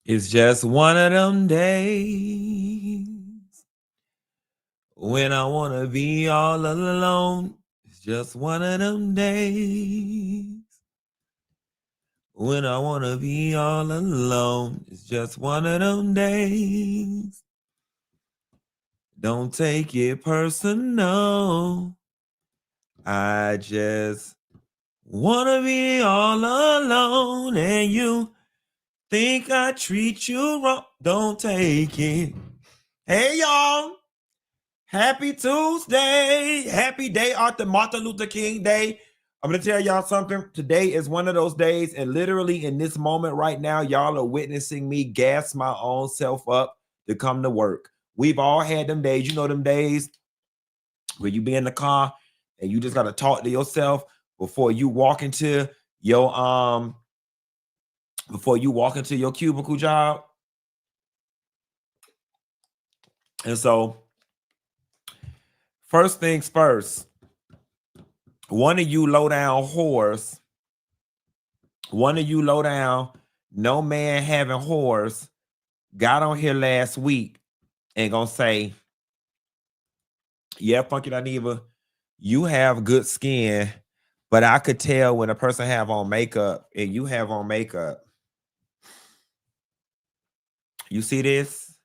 It's just one of them days when I want to be all alone. It's just one of them days when I want to be all alone. It's just one of them days. Don't take it personal. I just want to be all alone, and you think I treat you wrong. Don't take it. Hey, y'all. Happy Tuesday. Happy day after Martin Luther King Day. I'm going to tell y'all something. Today is one of those days, and literally in this moment right now, y'all are witnessing me gas my own self up to come to work. We've all had them days. You know them days where you be in the car and you just got to talk to yourself before you walk into your cubicle job. And so first things first, one of you low down whores, no man having whores, got on here last week and gonna say, yeah, Funky Dineva, you have good skin, but I could tell when a person have on makeup and you have on makeup. You see this?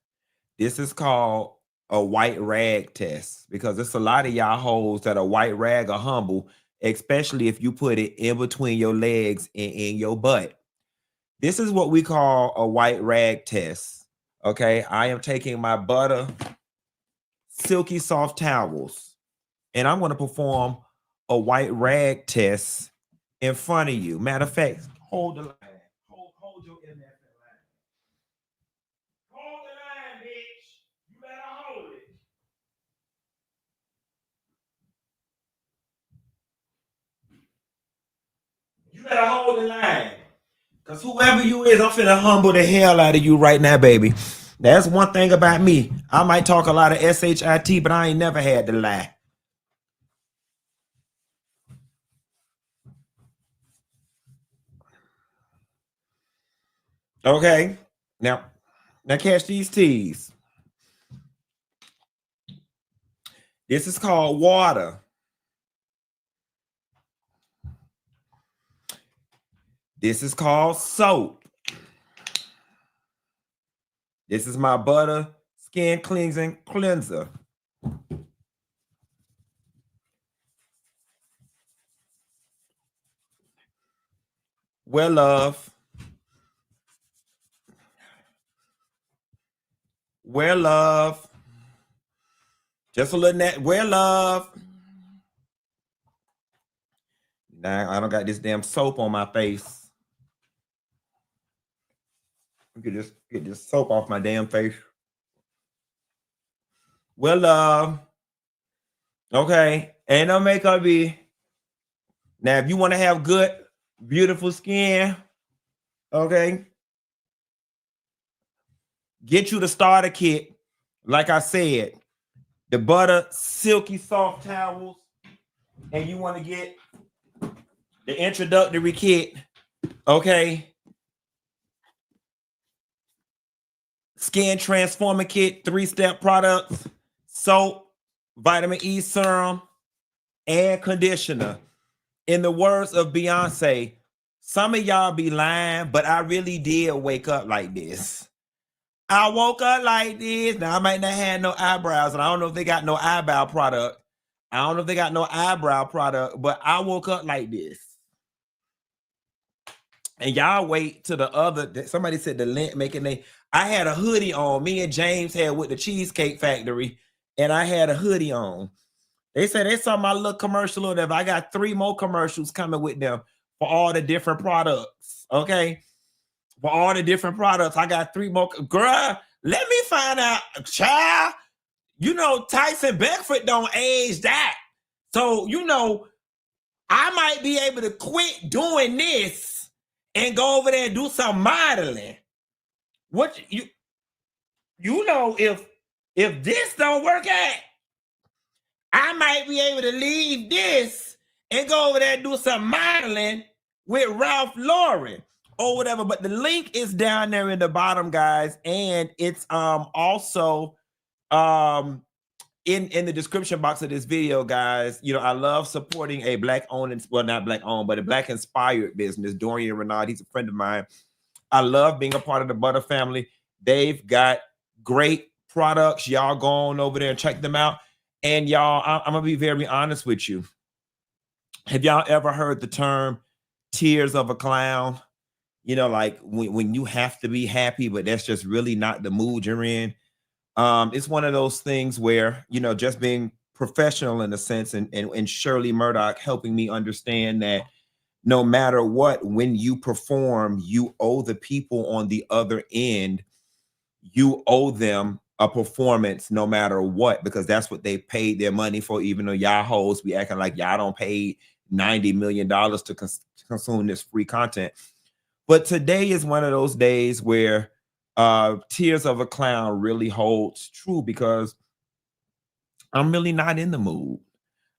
This is called a white rag test, because it's a lot of y'all hoes that are white rag or humble, especially if you put it in between your legs and in your butt. This is what we call a white rag test. Okay, I am taking my Buttah silky soft towels and I'm going to perform a white rag test in front of you. Matter of fact, hold the line. Hold your MF line. Hold the line, bitch. You better hold it. You better hold the line. Because whoever you is, I'm finna humble the hell out of you right now, baby. That's one thing about me. I might talk a lot of SHIT, but I ain't never had to lie. Okay. Now catch these T's. This is called water. This is called soap. This is my Buttah skin cleansing cleanser. Well, love. Well, love. Just a little net. Well, love. Now I don't got this damn soap on my face. You could just get this soap off my damn face. Well, love. Okay. Ain't no makeup be. Now, if you want to have good, beautiful skin, okay, get you the starter kit. Like I said, the Buttah silky soft towels, and you want to get the introductory kit, okay? Skin transformer kit, 3-step products, soap, vitamin E serum, and conditioner. In the words of Beyonce, some of y'all be lying, but I really did wake up like this. I woke up like this. Now, I might not have no eyebrows, and I don't know if they got no eyebrow product. But I woke up like this. And y'all wait to the other. Somebody said the lint making a. I had a hoodie on. Me and James had with the Cheesecake Factory, and I had a hoodie on. They said they saw my little commercial or whatever. I got 3 more commercials coming with them for all the different products. Okay. For all the different products, I got 3 more. Girl, let me find out, child. You know, Tyson Beckford don't age that. So, you know, I might be able to quit doing this and go over there and do some modeling. What you know, if this don't work out, I might be able to leave this and go over there and do some modeling with Ralph Lauren. or whatever. But the link is down there in the bottom, guys, and it's also in the description box of this video, guys. You know, I love supporting a Black owned, well, not Black owned, but a Black inspired business. Dorian Renaud, he's a friend of mine. I love being a part of the Buttah family. They've got great products. Y'all go on over there and check them out. And y'all, I'm gonna be very honest with you. Have y'all ever heard the term tears of a clown? You know, like when you have to be happy, but that's just really not the mood you're in. It's one of those things where, you know, just being professional in a sense, and Shirley Murdoch helping me understand that no matter what, when you perform, you owe the people on the other end, you owe them a performance no matter what, because that's what they paid their money for. Even though y'all hoes be acting like y'all don't pay $90 million to consume this free content. But today is one of those days where Tears of a Clown really holds true, because I'm really not in the mood.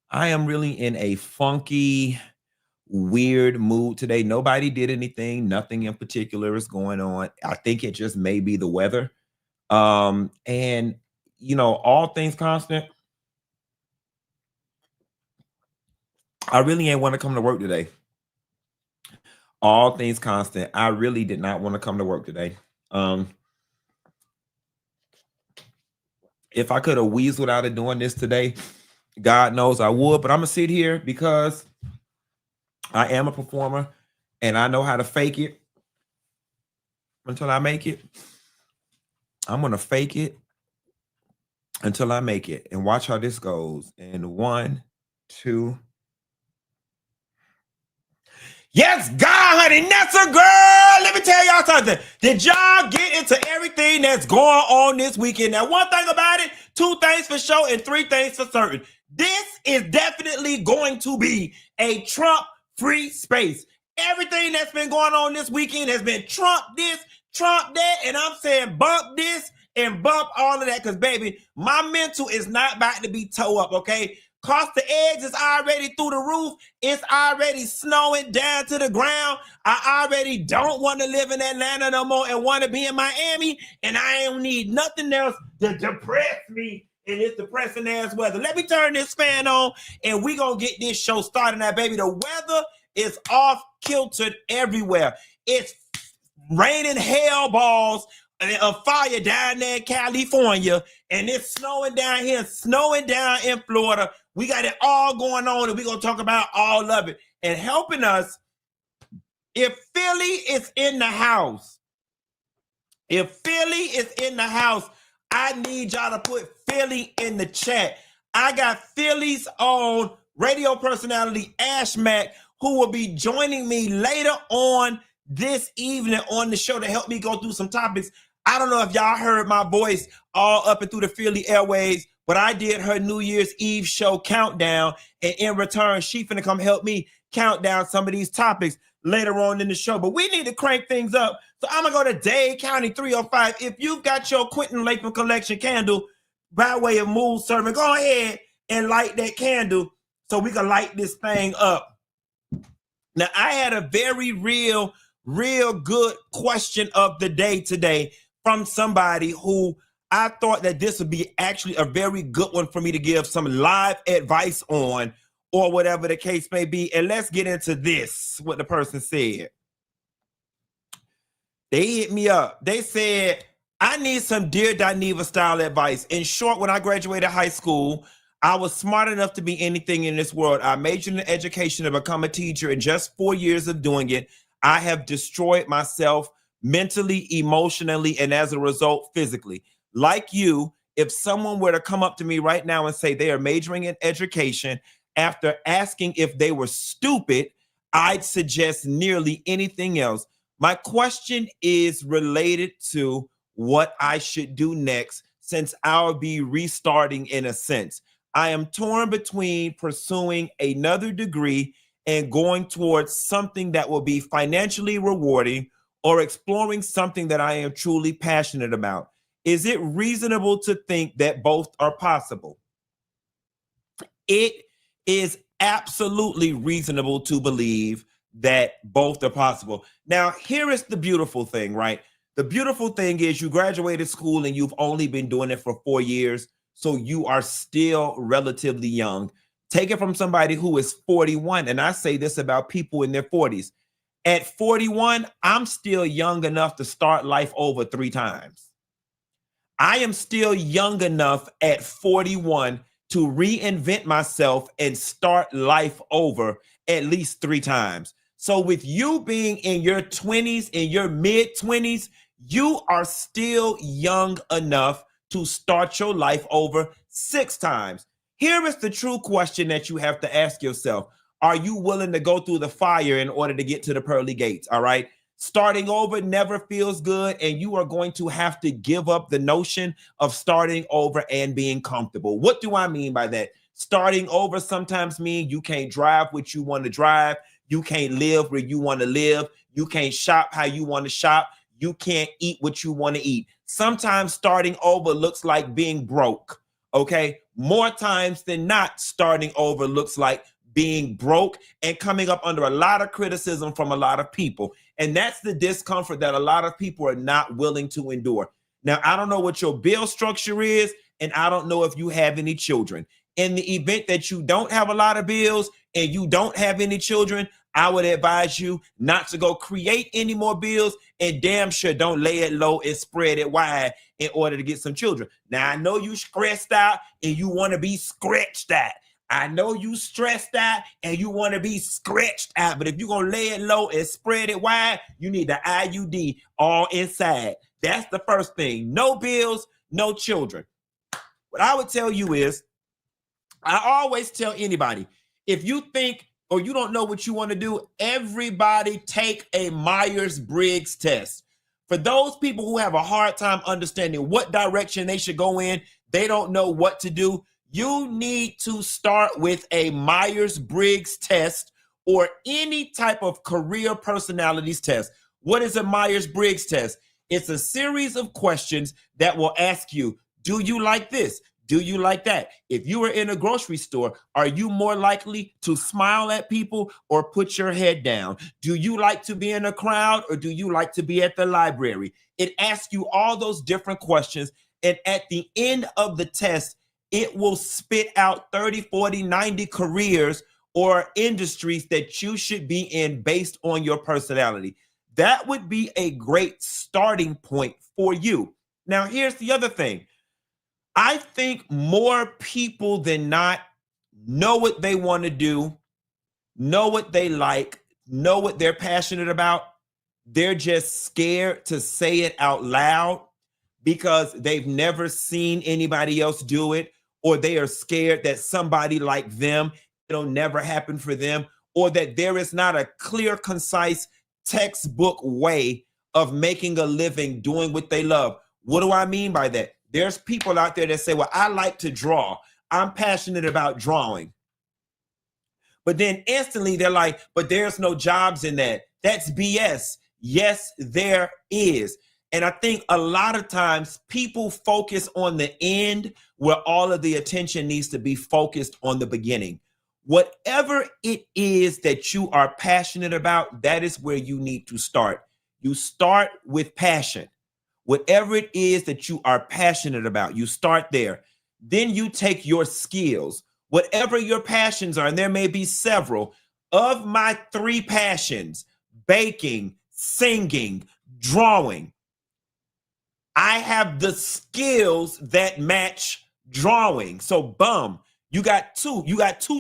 I am really in a funky, weird mood today. Nobody did anything. Nothing in particular is going on. I think it just may be the weather. And, you know, all things constant, I really ain't want to come to work today. All things constant, I really did not want to come to work today. If I could have weaseled out of doing this today, God knows I would, but I'm gonna sit here because I am a performer and I know how to fake it until I make it. I'm gonna fake it until I make it, and watch how this goes. And 1, 2. Yes, God, honey, that's a girl. Let me tell y'all something. Did y'all get into everything that's going on this weekend? Now, one thing about it, 2 things for sure, and 3 things for certain. This is definitely going to be a Trump-free space. Everything that's been going on this weekend has been Trump this, Trump that, and I'm saying bump this and bump all of that, because, baby, my mental is not about to be toe up, okay? Cost of eggs is already through the roof. It's already snowing down to the ground. I already don't want to live in Atlanta no more and want to be in Miami, and I don't need nothing else to depress me in this depressing ass weather. Let me turn this fan on, and we gonna get this show started now, baby. The weather is off kiltered everywhere. It's raining hell balls of fire down there in California, and it's snowing down here, snowing down in Florida. We got it all going on, and we're going to talk about all of it. And helping us, if Philly is in the house, I need y'all to put Philly in the chat. I got Philly's own radio personality, Ash Mack, who will be joining me later on this evening on the show to help me go through some topics. I don't know if y'all heard my voice all up and through the Philly airways, but I did her New Year's Eve show countdown, and in return, she finna come help me count down some of these topics later on in the show. But we need to crank things up, so I'm gonna go to Dade County 305. If you've got your Quentin Latham collection candle by way of mood serving, go ahead and light that candle so we can light this thing up. Now, I had a very real good question of the day today from somebody who I thought that this would be actually a very good one for me to give some live advice on, or whatever the case may be. And let's get into this, what the person said. They hit me up. They said, I need some Dear Dineva style advice. In short, when I graduated high school, I was smart enough to be anything in this world. I majored in education to become a teacher. In just 4 years of doing it, I have destroyed myself mentally, emotionally, and as a result, physically. Like you, if someone were to come up to me right now and say they are majoring in education, after asking if they were stupid, I'd suggest nearly anything else. My question is related to what I should do next, since I'll be restarting in a sense. I am torn between pursuing another degree and going towards something that will be financially rewarding, or exploring something that I am truly passionate about. Is it reasonable to think that both are possible? It is absolutely reasonable to believe that both are possible. Now, here is the beautiful thing, right? The beautiful thing is you graduated school and you've only been doing it for 4 years. So you are still relatively young. Take it from somebody who is 41. And I say this about people in their 40s. At 41, I'm still young enough to start life over 3 times. I am still young enough at 41 to reinvent myself and start life over at least 3 times. So with you being in your 20s, in your mid 20s, you are still young enough to start your life over 6 times. Here is the true question that you have to ask yourself. Are you willing to go through the fire in order to get to the pearly gates? All right. Starting over never feels good, and you are going to have to give up the notion of starting over and being comfortable. What do I mean by that? Starting over sometimes means you can't drive what you want to drive. You can't live where you want to live. You can't shop how you want to shop. You can't eat what you want to eat. Sometimes starting over looks like being broke. Okay. More times than not, starting over looks like being broke and coming up under a lot of criticism from a lot of people. And that's the discomfort that a lot of people are not willing to endure. Now, I don't know what your bill structure is, and I don't know if you have any children. In the event that you don't have a lot of bills and you don't have any children, I would advise you not to go create any more bills, and damn sure don't lay it low and spread it wide in order to get some children. Now, I know you stressed out and you want to be scratched out. I know you stressed out and you want to be scratched out, but if you're going to lay it low and spread it wide, you need the IUD all inside. That's the first thing. No bills, no children. What I would tell you is, I always tell anybody, if you think or you don't know what you want to do, everybody take a Myers-Briggs test. For those people who have a hard time understanding what direction they should go in, they don't know what to do, you need to start with a Myers-Briggs test or any type of career personalities test. What is a Myers-Briggs test? It's a series of questions that will ask you, do you like this? Do you like that? If you are in a grocery store, are you more likely to smile at people or put your head down? Do you like to be in a crowd or do you like to be at the library? It asks you all those different questions. And at the end of the test, it will spit out 30, 40, 90 careers or industries that you should be in based on your personality. That would be a great starting point for you. Now, here's the other thing. I think more people than not know what they want to do, know what they like, know what they're passionate about. They're just scared to say it out loud because they've never seen anybody else do it, or they are scared that somebody like them, it'll never happen for them, or that there is not a clear, concise, textbook way of making a living doing what they love. What do I mean by that? There's people out there that say, well, I like to draw. I'm passionate about drawing. But then instantly they're like, but there's no jobs in that. That's BS. Yes, there is. And I think a lot of times people focus on the end where all of the attention needs to be focused on the beginning. Whatever it is that you are passionate about, that is where you need to start. You start with passion. Whatever it is that you are passionate about, you start there. Then you take your skills, whatever your passions are, and there may be several. Of my 3 passions, baking, singing, drawing, I have the skills that match drawing. So boom, you got 2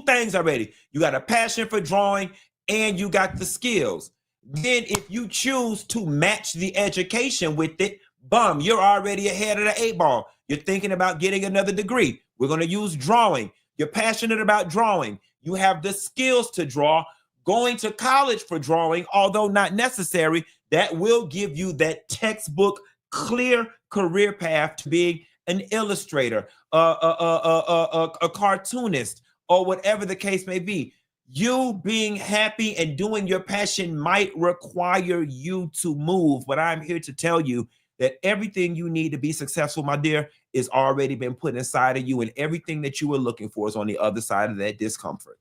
things already. You got a passion for drawing and you got the skills. Then if you choose to match the education with it, boom, you're already ahead of the 8 ball. You're thinking about getting another degree. We're going to use drawing. You're passionate about drawing. You have the skills to draw. Going to college for drawing, although not necessary, that will give you that textbook clear career path to being an illustrator, a cartoonist, or whatever the case may be. You being happy and doing your passion might require you to move, but I'm here to tell you that everything you need to be successful, my dear, is already been put inside of you, and everything that you were looking for is on the other side of that discomfort.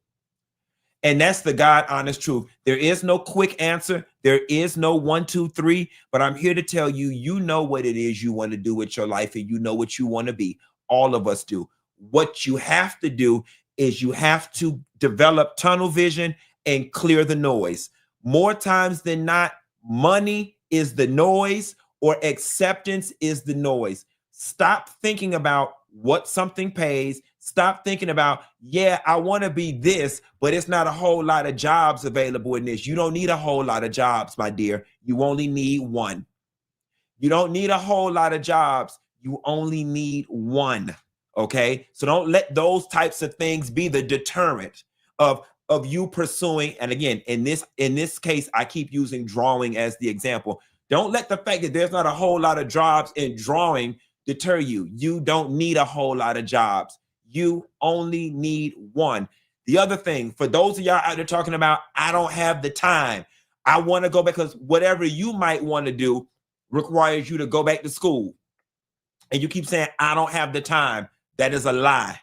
And that's the God honest truth. There is no quick answer. There is no 1, 2, 3. But I'm here to tell you, you know what it is you want to do with your life, and you know what you want to be. All of us do. What you have to do is you have to develop tunnel vision and clear the noise. More times than not, money is the noise or acceptance is the noise. Stop thinking about what something pays. Stop thinking about, yeah, I want to be this, but it's not a whole lot of jobs available in this. You don't need a whole lot of jobs, my dear. You only need one. You don't need a whole lot of jobs. You only need one. Okay. So don't let those types of things be the deterrent of you pursuing. And again, in this case, I keep using drawing as the example. Don't let the fact that there's not a whole lot of jobs in drawing deter you. You don't need a whole lot of jobs. You only need one. The other thing, for those of y'all out there talking about, I don't have the time. I want to go back, because whatever you might want to do requires you to go back to school. And you keep saying, I don't have the time. That is a lie.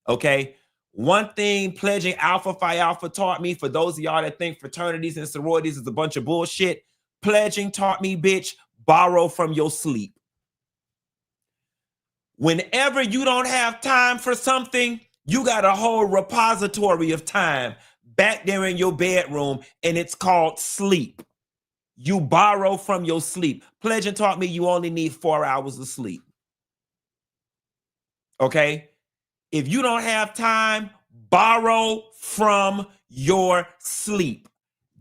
Okay. One thing pledging Alpha Phi Alpha taught me, for those of y'all that think fraternities and sororities is a bunch of bullshit, pledging taught me, bitch, borrow from your sleep. Whenever you don't have time for something, you got a whole repository of time back there in your bedroom, and it's called sleep. You borrow from your sleep. Pledging taught me you only need 4 hours of sleep. Okay? If you don't have time, borrow from your sleep.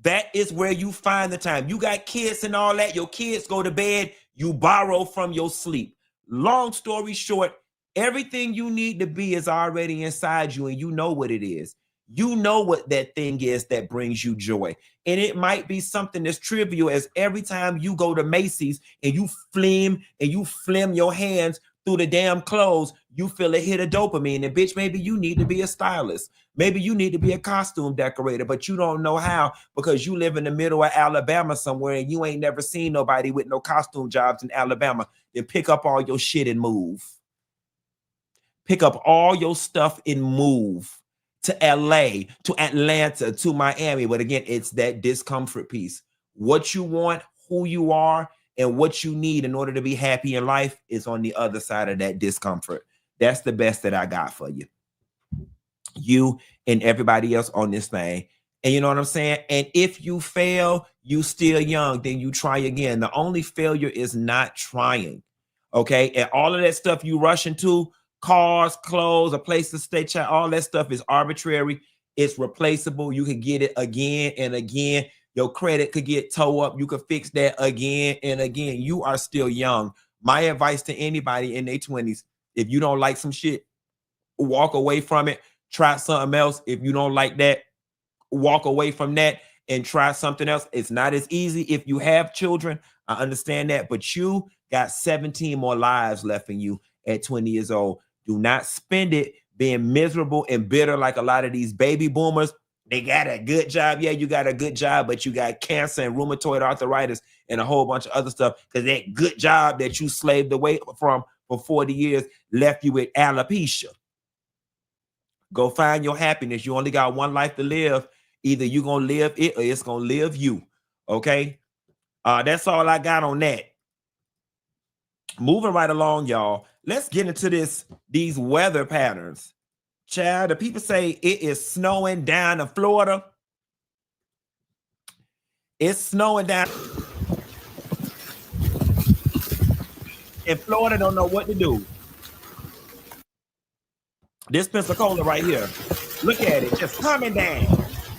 That is where you find the time. You got kids and all that. Your kids go to bed. You borrow from your sleep. Long story short, everything you need to be is already inside you, and you know what it is. You know what that thing is that brings you joy. And it might be something as trivial as every time you go to Macy's and you flim your hands through the damn clothes, you feel a hit of dopamine. And bitch, maybe you need to be a stylist. Maybe you need to be a costume decorator, but you don't know how, because you live in the middle of Alabama somewhere and you ain't never seen nobody with no costume jobs in Alabama. Then pick up all your shit and move. Pick up all your stuff and move to LA, to Atlanta, to Miami. But again, it's that discomfort piece. What you want, who you are, and what you need in order to be happy in life is on the other side of that discomfort. That's the best that I got for you. You and everybody else on this thing. And you know what I'm saying? And if you fail, you still young, then you try again. The only failure is not trying. Okay. And all of that stuff you rush into, cars, clothes, a place to stay, all that stuff is arbitrary. It's replaceable. You can get it again and again. Your credit could get towed up. You could fix that again and again. You are still young. My advice to anybody in their 20s, if you don't like some shit, walk away from it. Try something else. If you don't like that, walk away from that and try something else. It's not as easy if you have children. I understand that, but you got 17 more lives left in you at 20 years old. Do not spend it being miserable and bitter like a lot of these baby boomers. They got a good job. Yeah, you got a good job, but you got cancer and rheumatoid arthritis and a whole bunch of other stuff, because that good job that you slaved away from for 40 years left you with alopecia. Go find your happiness. You only got one life to live. Either you're going to live it or it's going to live you. Okay? That's all I got on that. Moving right along, y'all. Let's get into these weather patterns. Child, the people say it is snowing down in Florida. It's snowing down. In Florida, don't know what to do. This Pensacola right here. Look at it. Just coming down.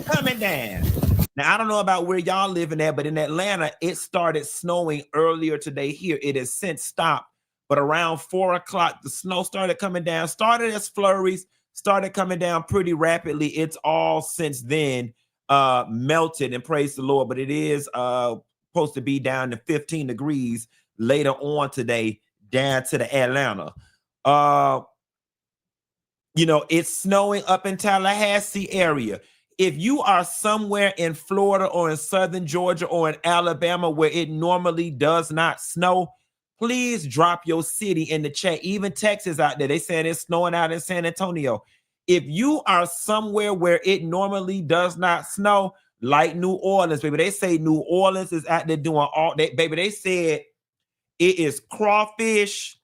Coming down. Now, I don't know about where y'all living at, but in Atlanta, it started snowing earlier today here. It has since stopped. But around 4 o'clock, the snow started coming down. Started as flurries. Started coming down pretty rapidly. It's all since then melted, and praise the Lord. But it is supposed to be down to 15 degrees later on today down to the Atlanta. You know, it's snowing up in Tallahassee area. If you are somewhere in Florida or in southern Georgia or in Alabama where it normally does not snow, please drop your city in the chat. Even Texas out there, they saying it's snowing out in San Antonio. if you are somewhere where it normally does not snow, like New Orleans, baby, they say New Orleans is out there doing all that, baby. They said it is crawfish.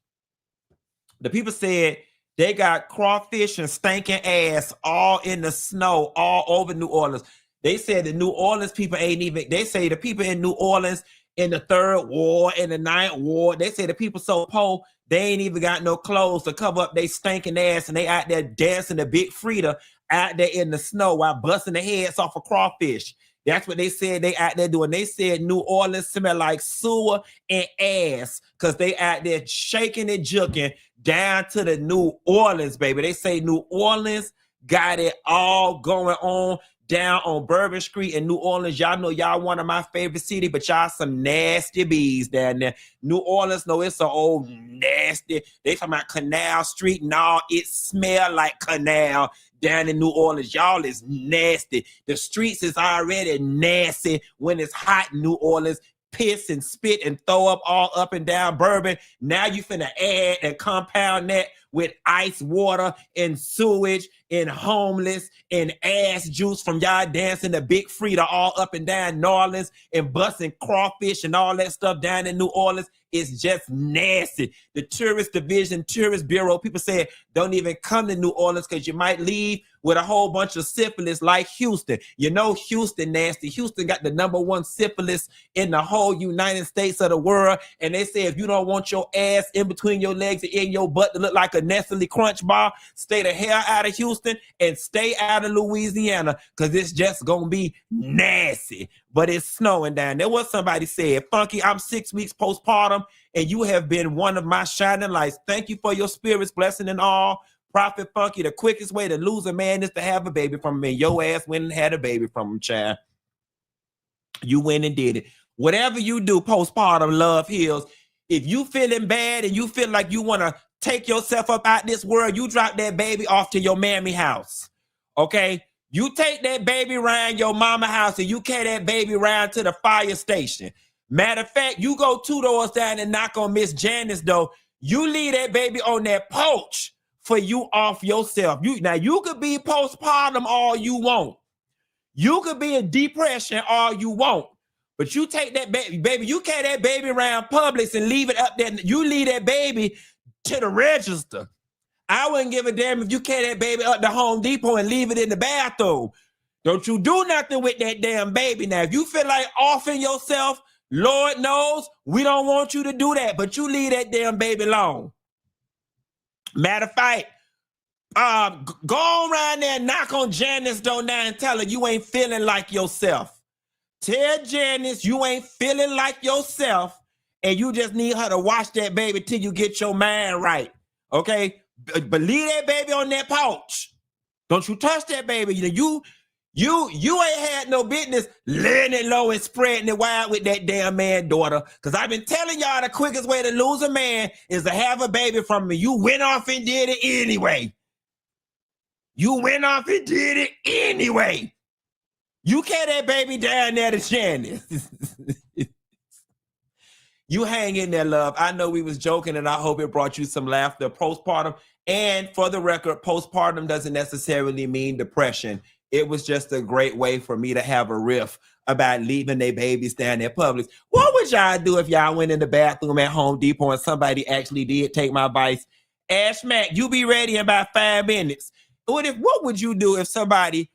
The people said they got crawfish and stinking ass all in the snow all over New Orleans. They said the New Orleans people ain't even, they say the people in New Orleans in the 3rd ward, in the 9th ward, they say the people so poor, they ain't even got no clothes to cover up they stinking ass, and they out there dancing the Big Frida out there in the snow while busting their heads off of crawfish. That's what they said they out there doing. They said New Orleans smell like sewer and ass because they out there shaking and juking down to the New Orleans, baby. They say New Orleans got it all going on down on Bourbon Street in New Orleans. Y'all know y'all one of my favorite cities, but y'all some nasty bees down there. New Orleans, no, it's an old nasty. They talking about Canal Street. No, it smell like canal down in New Orleans. Y'all is nasty. The streets is already nasty when it's hot in New Orleans. Piss and spit and throw up all up and down Bourbon. Now you finna add and compound that with ice water and sewage and homeless and ass juice from y'all dancing the Big Frida all up and down New Orleans and busting crawfish and all that stuff down in New Orleans. It's just nasty. The tourist division, tourist bureau, people say don't even come to New Orleans because you might leave with a whole bunch of syphilis like Houston. You know Houston nasty. Houston got the #1 syphilis in the whole United States of the world. And they say if you don't want your ass in between your legs and in your butt to look like a Nestle Crunch bar, stay the hell out of Houston and stay out of Louisiana because it's just going to be nasty. But it's snowing down there. What somebody said, Funky, I'm 6 weeks postpartum and you have been one of my shining lights. Thank you for your spirit's blessing and all. Prophet Funky, the quickest way to lose a man is to have a baby from him. And your ass went and had a baby from him, child. You went and did it. Whatever you do, postpartum, love heals. If you feeling bad and you feel like you want to take yourself up out this world, you drop that baby off to your mammy house. Okay? You take that baby around your mama house and you carry that baby around to the fire station. Matter of fact, you go 2 doors down and knock on Miss Janice though. You leave that baby on that porch for you off yourself. Now you could be postpartum all you want. You could be in depression all you want. But you take that baby, you carry that baby around Publix and leave it up there. You leave that baby to the register. I wouldn't give a damn if you carry that baby up to Home Depot and leave it in the bathroom. Don't you do nothing with that damn baby. Now, if you feel like offing yourself, Lord knows, we don't want you to do that, but you leave that damn baby alone. Matter of fact, go on around there and knock on Janice door now and tell her you ain't feeling like yourself. Tell Janice you ain't feeling like yourself and you just need her to watch that baby till you get your mind right. Okay? But leave that baby on that porch. Don't you touch that baby. You ain't had no business laying it low and spreading it wide with that damn man daughter. Because I've been telling y'all the quickest way to lose a man is to have a baby from me. You went off and did it anyway. You went off and did it anyway. You carry that baby down there to Janice. You hang in there, love. I know we was joking, and I hope it brought you some laughter. Postpartum, and for the record, postpartum doesn't necessarily mean depression. It was just a great way for me to have a riff about leaving their babies down there Publix. What would y'all do if y'all went in the bathroom at Home Depot and somebody actually did take my advice? Ash Mac, you be ready in about 5 minutes. What would you do if somebody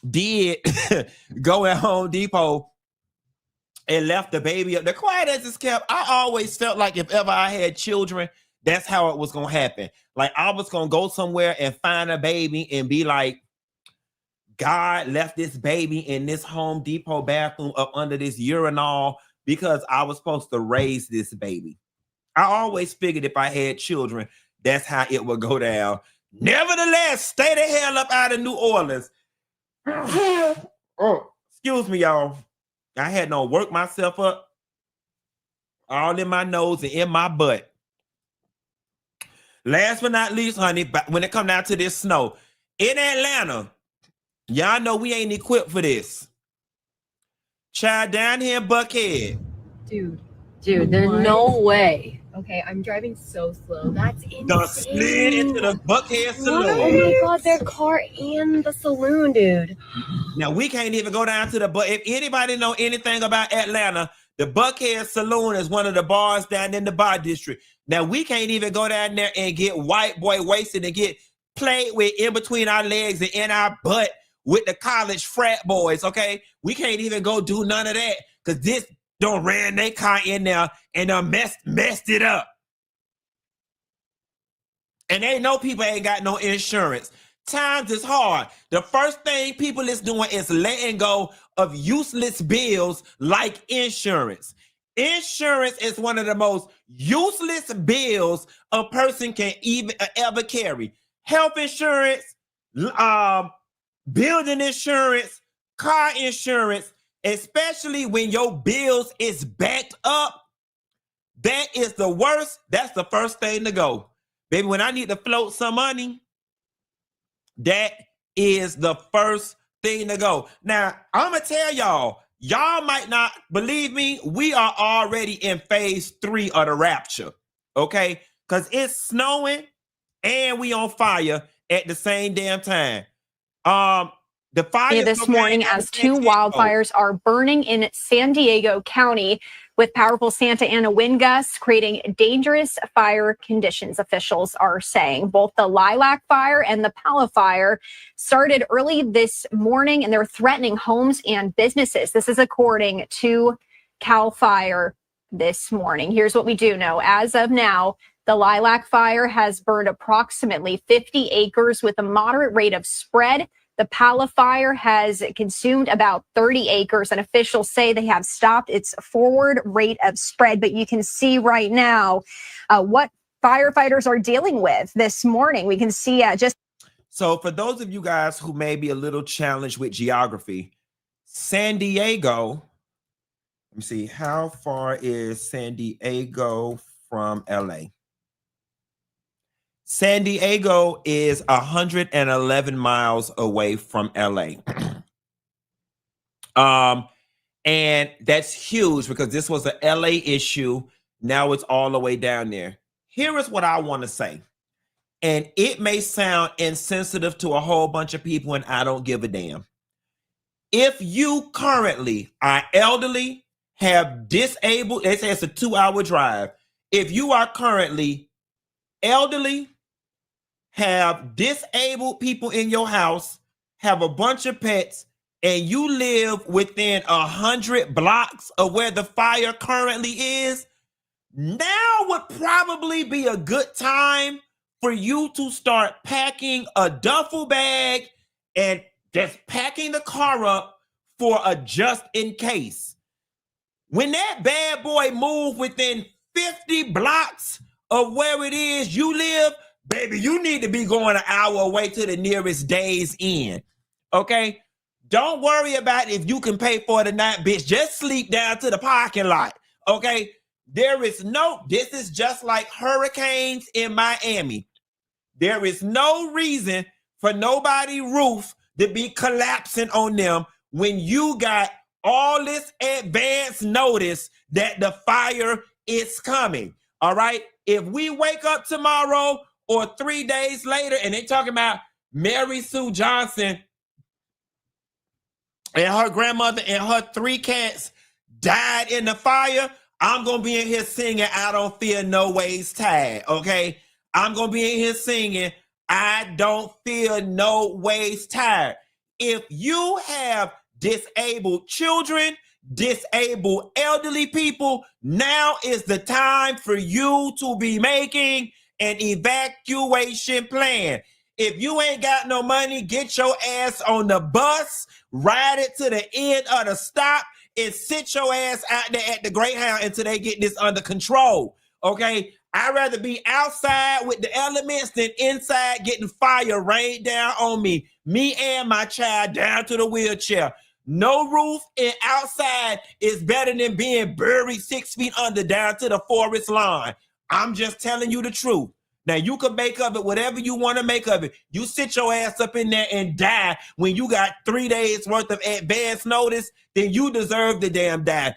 did go at Home Depot and left the baby up? The quiet as it's kept, I always felt like if ever I had children, that's how it was going to happen. Like I was going to go somewhere and find a baby and be like, God left this baby in this Home Depot bathroom up under this urinal because I was supposed to raise this baby. I always figured if I had children, that's how it would go down. Nevertheless, stay the hell up out of New Orleans. Oh, excuse me, y'all. I had to work myself up all in my nose and in my butt. Last but not least, honey, when it come down to this snow, in Atlanta, y'all know we ain't equipped for this. Child, down here in Buckhead. Dude, there's no way Okay, I'm driving so slow. That's insane. Done slid into the Buckhead Saloon. Oh my God, their car and the saloon, dude. Now we can't even go down to the, but if anybody know anything about Atlanta, the Buckhead Saloon is one of the bars down in the bar district. Now we can't even go down there and get white boy wasted and get played with in between our legs and in our butt with the college frat boys, okay? We can't even go do none of that because this don't ran their car in there and messed it up. And they know people ain't got no insurance. Times is hard. The first thing people is doing is letting go of useless bills like insurance. Insurance is one of the most useless bills a person can even ever carry. Health insurance, building insurance, car insurance, especially when your bills is backed up. That is the worst. That's the first thing to go. Baby, when I need to float some money, that is the first thing to go. Now, I'm going to tell y'all might not believe me. We are already in phase 3 of the rapture, okay? Because it's snowing and we on fire at the same damn time. The fire this morning as 2 wildfires are burning in San Diego County with powerful Santa Ana wind gusts creating dangerous fire conditions, officials are saying. Both the Lilac Fire and the Palo Fire started early this morning, and they're threatening homes and businesses. This is according to CAL FIRE this morning. Here's what we do know. As of now, the Lilac Fire has burned approximately 50 acres with a moderate rate of spread. The Palo Fire has consumed about 30 acres, and officials say they have stopped its forward rate of spread. But you can see right now what firefighters are dealing with this morning. We can see just. So for those of you guys who may be a little challenged with geography, San Diego, let me see, how far is San Diego from LA? San Diego is 111 miles away from LA. And that's huge because this was an LA issue. Now it's all the way down there. Here is what I want to say. And it may sound insensitive to a whole bunch of people, and I don't give a damn. If you currently are elderly, have disabled, they say it's a 2-hour drive. If you are currently elderly, have disabled people in your house, have a bunch of pets, and you live within 100 blocks of where the fire currently is, now would probably be a good time for you to start packing a duffel bag and just packing the car up for a just in case. When that bad boy move within 50 blocks of where it is you live, baby, you need to be going an hour away to the nearest Days Inn, okay? Don't worry about if you can pay for it or not, bitch. Just sleep down to the parking lot, okay? This is just like hurricanes in Miami. There is no reason for nobody's roof to be collapsing on them when you got all this advance notice that the fire is coming, all right? If we wake up tomorrow or 3 days later and they talking about Mary Sue Johnson and her grandmother and her 3 cats died in the fire, I'm going to be in here singing I Don't Feel No Ways Tired, okay? I'm going to be in here singing I Don't Feel No Ways Tired. If you have disabled children, disabled elderly people, now is the time for you to be making an evacuation plan. If you ain't got no money, get your ass on the bus, ride it to the end of the stop, and sit your ass out there at the Greyhound until they get this under control, okay? I'd rather be outside with the elements than inside getting fire rained down on me and my child down to the wheelchair. No roof and outside is better than being buried 6 feet under down to the forest lawn. I'm just telling you the truth. Now, you can make of it whatever you want to make of it. You sit your ass up in there and die when you got 3 days worth of advance notice, then you deserve the damn die.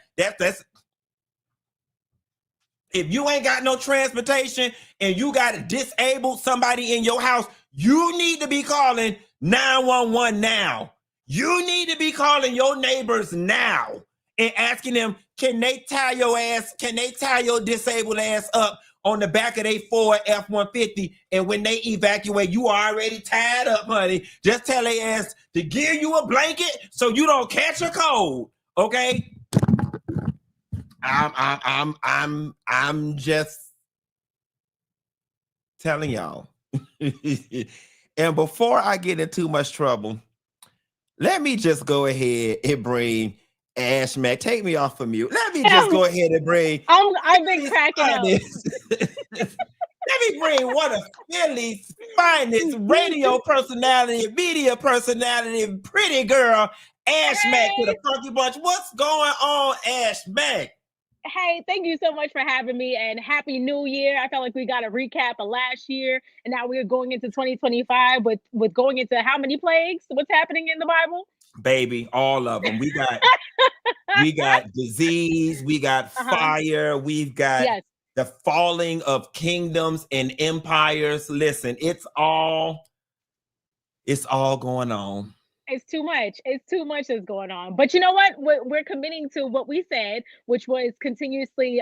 If you ain't got no transportation and you got to disable somebody in your house, you need to be calling 911 now. You need to be calling your neighbors now and asking them, can they tie your disabled ass up on the back of their Ford F-150? And when they evacuate, you are already tied up, honey. Just tell their ass to give you a blanket so you don't catch a cold. Okay? I'm just telling y'all. And before I get in too much trouble, let me just go ahead and bring Ash Mac. Take me off of mute. Let me just go ahead and bring. I've been cracking up. Let me bring one of Philly's finest radio personality, media personality, pretty girl, Ash Mac to the Funky Bunch. What's going on, Ash Mac? Hey, thank you so much for having me, and Happy New Year. I felt like we got a recap of last year, and now we're going into 2025 with going into how many plagues? What's happening in the Bible? Baby, all of them. We got disease, we got fire, we've got the falling of kingdoms and empires. Listen, it's all going on. It's too much. It's too much that's going on. But you know what? We're committing to what we said, which was continuously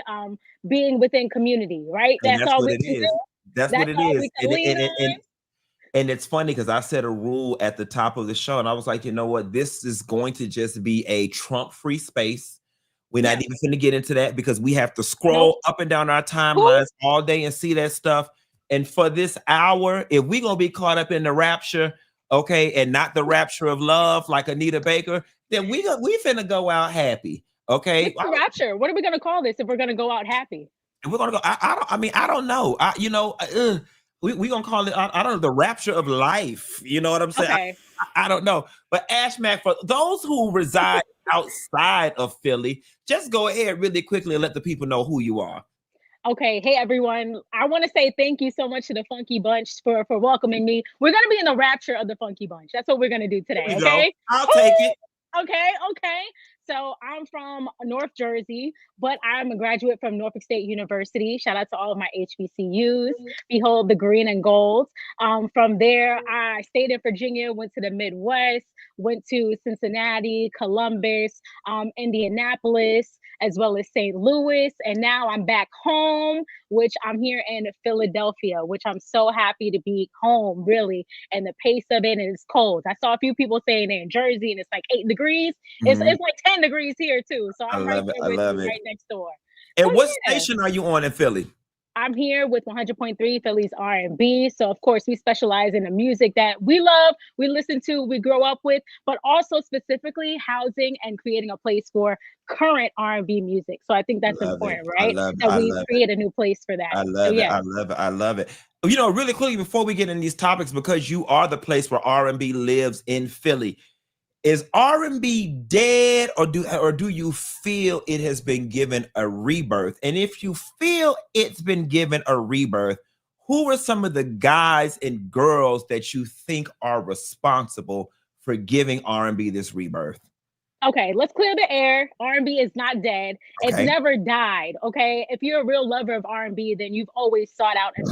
being within community, right? And that's all what it is. That's what it is. And it's funny because I set a rule at the top of the show, and I was like, you know what? This is going to just be a Trump-free space. We're not even going to get into that because we have to scroll up and down our timelines all day and see that stuff. And for this hour, if we're going to be caught up in the rapture, okay, and not the rapture of love like Anita Baker, then we finna go out happy, okay? What's the rapture? What are we gonna call this if we're gonna go out happy? And we're gonna go. I don't know. We gonna call it. I don't know, the rapture of life. You know what I'm saying? Okay. I don't know. But Ash Mac, for those who reside outside of Philly, just go ahead really quickly and let the people know who you are. Okay, hey everyone. I want to say thank you so much to the Funky Bunch for welcoming me. We're gonna be in the rapture of the Funky Bunch. That's what we're gonna do today. Okay, I'll take it. Okay. So I'm from North Jersey, but I'm a graduate from Norfolk State University. Shout out to all of my HBCUs. Behold the green and gold. From there, I stayed in Virginia, went to the Midwest, went to Cincinnati, Columbus, Indianapolis, as well as St. Louis. And now I'm back home, which I'm here in Philadelphia, which I'm so happy to be home, really. And the pace of it is cold. I saw a few people saying they're in Jersey and it's like 8 degrees. It's like 10 degrees here too. So I'm right there with you, right next door. And what station are you on in Philly? I'm here with 100.3 Philly's R&B. So of course we specialize in the music that we love, we listen to, we grow up with, but also specifically housing and creating a place for current R&B music. So I think that's important, right? That we create a new place for that. I love it. You know, really quickly before we get in these topics, because you are the place where R&B lives in Philly. Is R&B dead, or do you feel it has been given a rebirth? And if you feel it's been given a rebirth, who are some of the guys and girls that you think are responsible for giving R&B this rebirth? Okay, let's clear the air. R&B is not dead. It's never died, okay? If you're a real lover of R&B, then you've always sought out and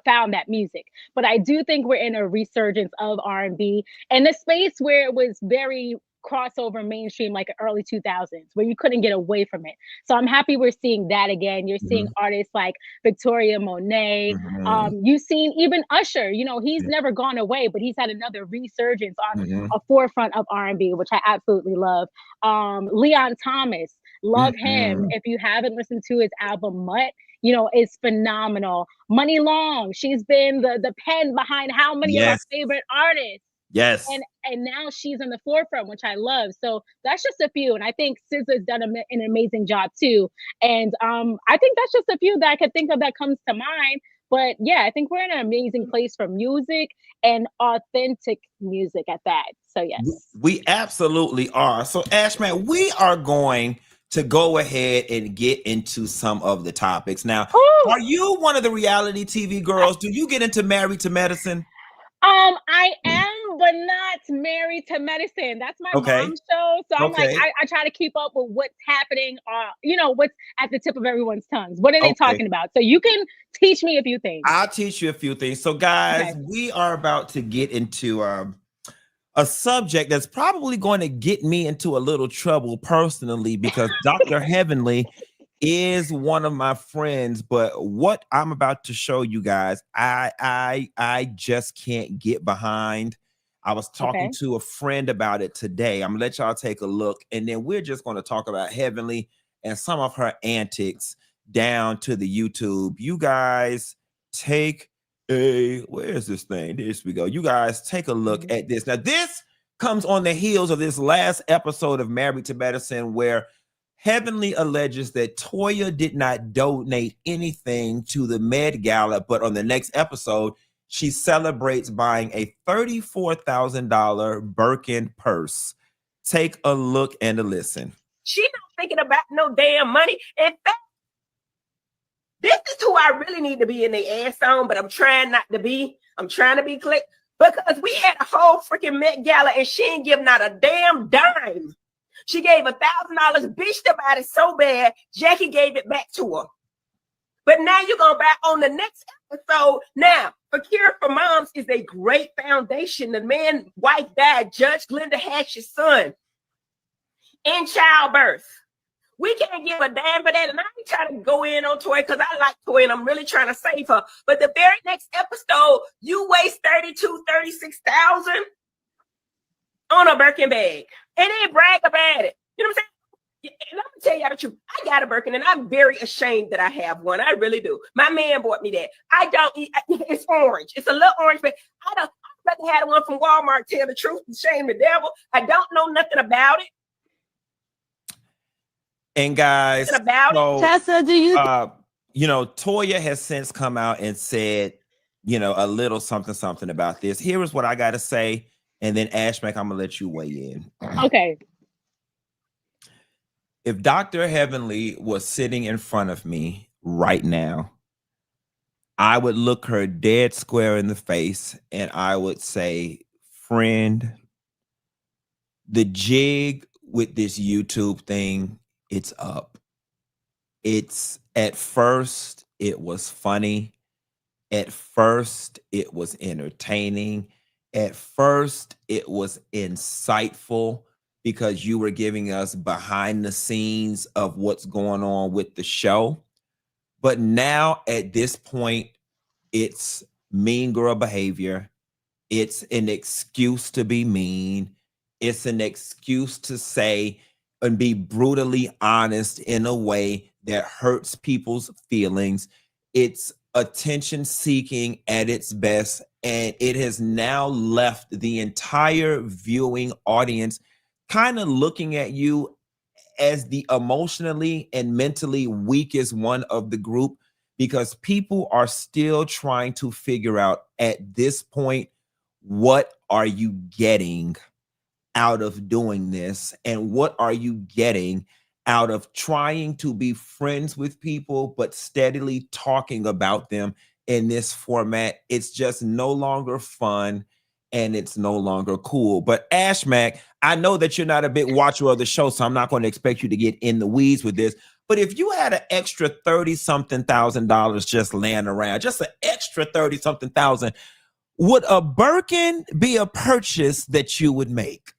found that music. But I do think we're in a resurgence of R&B, and the space where it was very crossover mainstream, like early 2000s, where you couldn't get away from it. So I'm happy we're seeing that again. You're seeing artists like Victoria Monet. You've seen even Usher. You know, he's never gone away, but he's had another resurgence on a forefront of R&B, which I absolutely love. Leon Thomas, love him. If you haven't listened to his album Mutt, you know, it's phenomenal. Money Long, she's been the pen behind how many of our favorite artists. Yes. And now she's in the forefront, which I love. So that's just a few. And I think SZA's done an amazing job too. And I think that's just a few that I could think of that comes to mind. But yeah, I think we're in an amazing place for music and authentic music at that. So yes. We absolutely are. So Ashman, we are going to go ahead and get into some of the topics. Now, are you one of the reality TV girls? Do you get into Married to Medicine? I am but not Married to Medicine. That's my Okay. mom's show. So I'm like, Okay. I try to keep up with what's happening, what's at the tip of everyone's tongues. What are they Okay. talking about? So you can teach me a few things. I'll teach you a few things. So guys, Okay. we are about to get into a subject that's probably going to get me into a little trouble personally because Dr. Heavenly is one of my friends, but what I'm about to show you guys, I just can't get behind. I was talking to a friend about it today. I'm gonna let y'all take a look, and then we're just going to talk about Heavenly and some of her antics down to the YouTube. You guys take where's this thing? There we go. You guys take a look at this. Now, this comes on the heels of this last episode of Married to Medicine, where Heavenly alleges that Toya did not donate anything to the Med Gala, but on the next episode, she celebrates buying a $34,000 Birkin purse. Take a look and a listen. She not thinking about no damn money. In fact, this is who I really need to be in the ass on, but I'm trying not to be. I'm trying to be click because we had a whole freaking Met Gala and she ain't give not a damn dime. She gave $1,000, bitched about it so bad, Jackie gave it back to her. But now you're going to buy on the next episode. Now, For Cure for Moms is a great foundation. The man, wife died, Judge Glenda Hatch's son, in childbirth. We can't give a damn for that. And I ain't trying to go in on Toy because I like Toy and I'm really trying to save her. But the very next episode, you waste $36,000 on a Birkin bag. And then brag about it. You know what I'm saying? And let me tell y'all the truth. I got a Birkin and I'm very ashamed that I have one. I really do. My man bought me that. I don't eat. It's orange. It's a little orange, but I'd rather have one from Walmart. Tell the truth and shame the devil. I don't know nothing about it. And guys, Tessa, do you Toya has since come out and said, a little something about this. Here is what I got to say. And then Ashmack, I'm going to let you weigh in. Okay. If Dr. Heavenly was sitting in front of me right now, I would look her dead square in the face and I would say, friend, the jig with this YouTube thing, it's up. It's at first, it was funny. At first, it was entertaining. At first, it was insightful because you were giving us behind the scenes of what's going on with the show. But now at this point, it's mean girl behavior. It's an excuse to be mean. It's an excuse to say and be brutally honest in a way that hurts people's feelings. It's attention seeking at its best. And it has now left the entire viewing audience kind of looking at you as the emotionally and mentally weakest one of the group, because people are still trying to figure out at this point, what are you getting out of doing this? And what are you getting out of trying to be friends with people, but steadily talking about them in this format? It's just no longer fun and it's no longer cool. But Ashmack, I know that you're not a big watcher of the show, so I'm not going to expect you to get in the weeds with this. But if you had an extra $30-something thousand just laying around, just an extra $30-something thousand, would a Birkin be a purchase that you would make?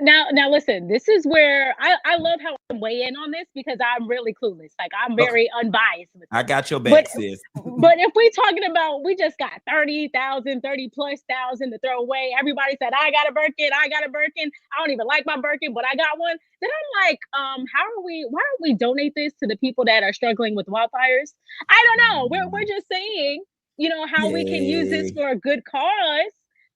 Now listen, this is where I love how I weigh in on this because I'm really clueless. Like I'm very unbiased with I got your back, sis. But if we're talking about, we just got 30,000, 30+ thousand to throw away. Everybody said, I got a Birkin. I don't even like my Birkin, but I got one. Then I'm like, why don't we donate this to the people that are struggling with wildfires? I don't know. We're just saying, how we can use this for a good cause,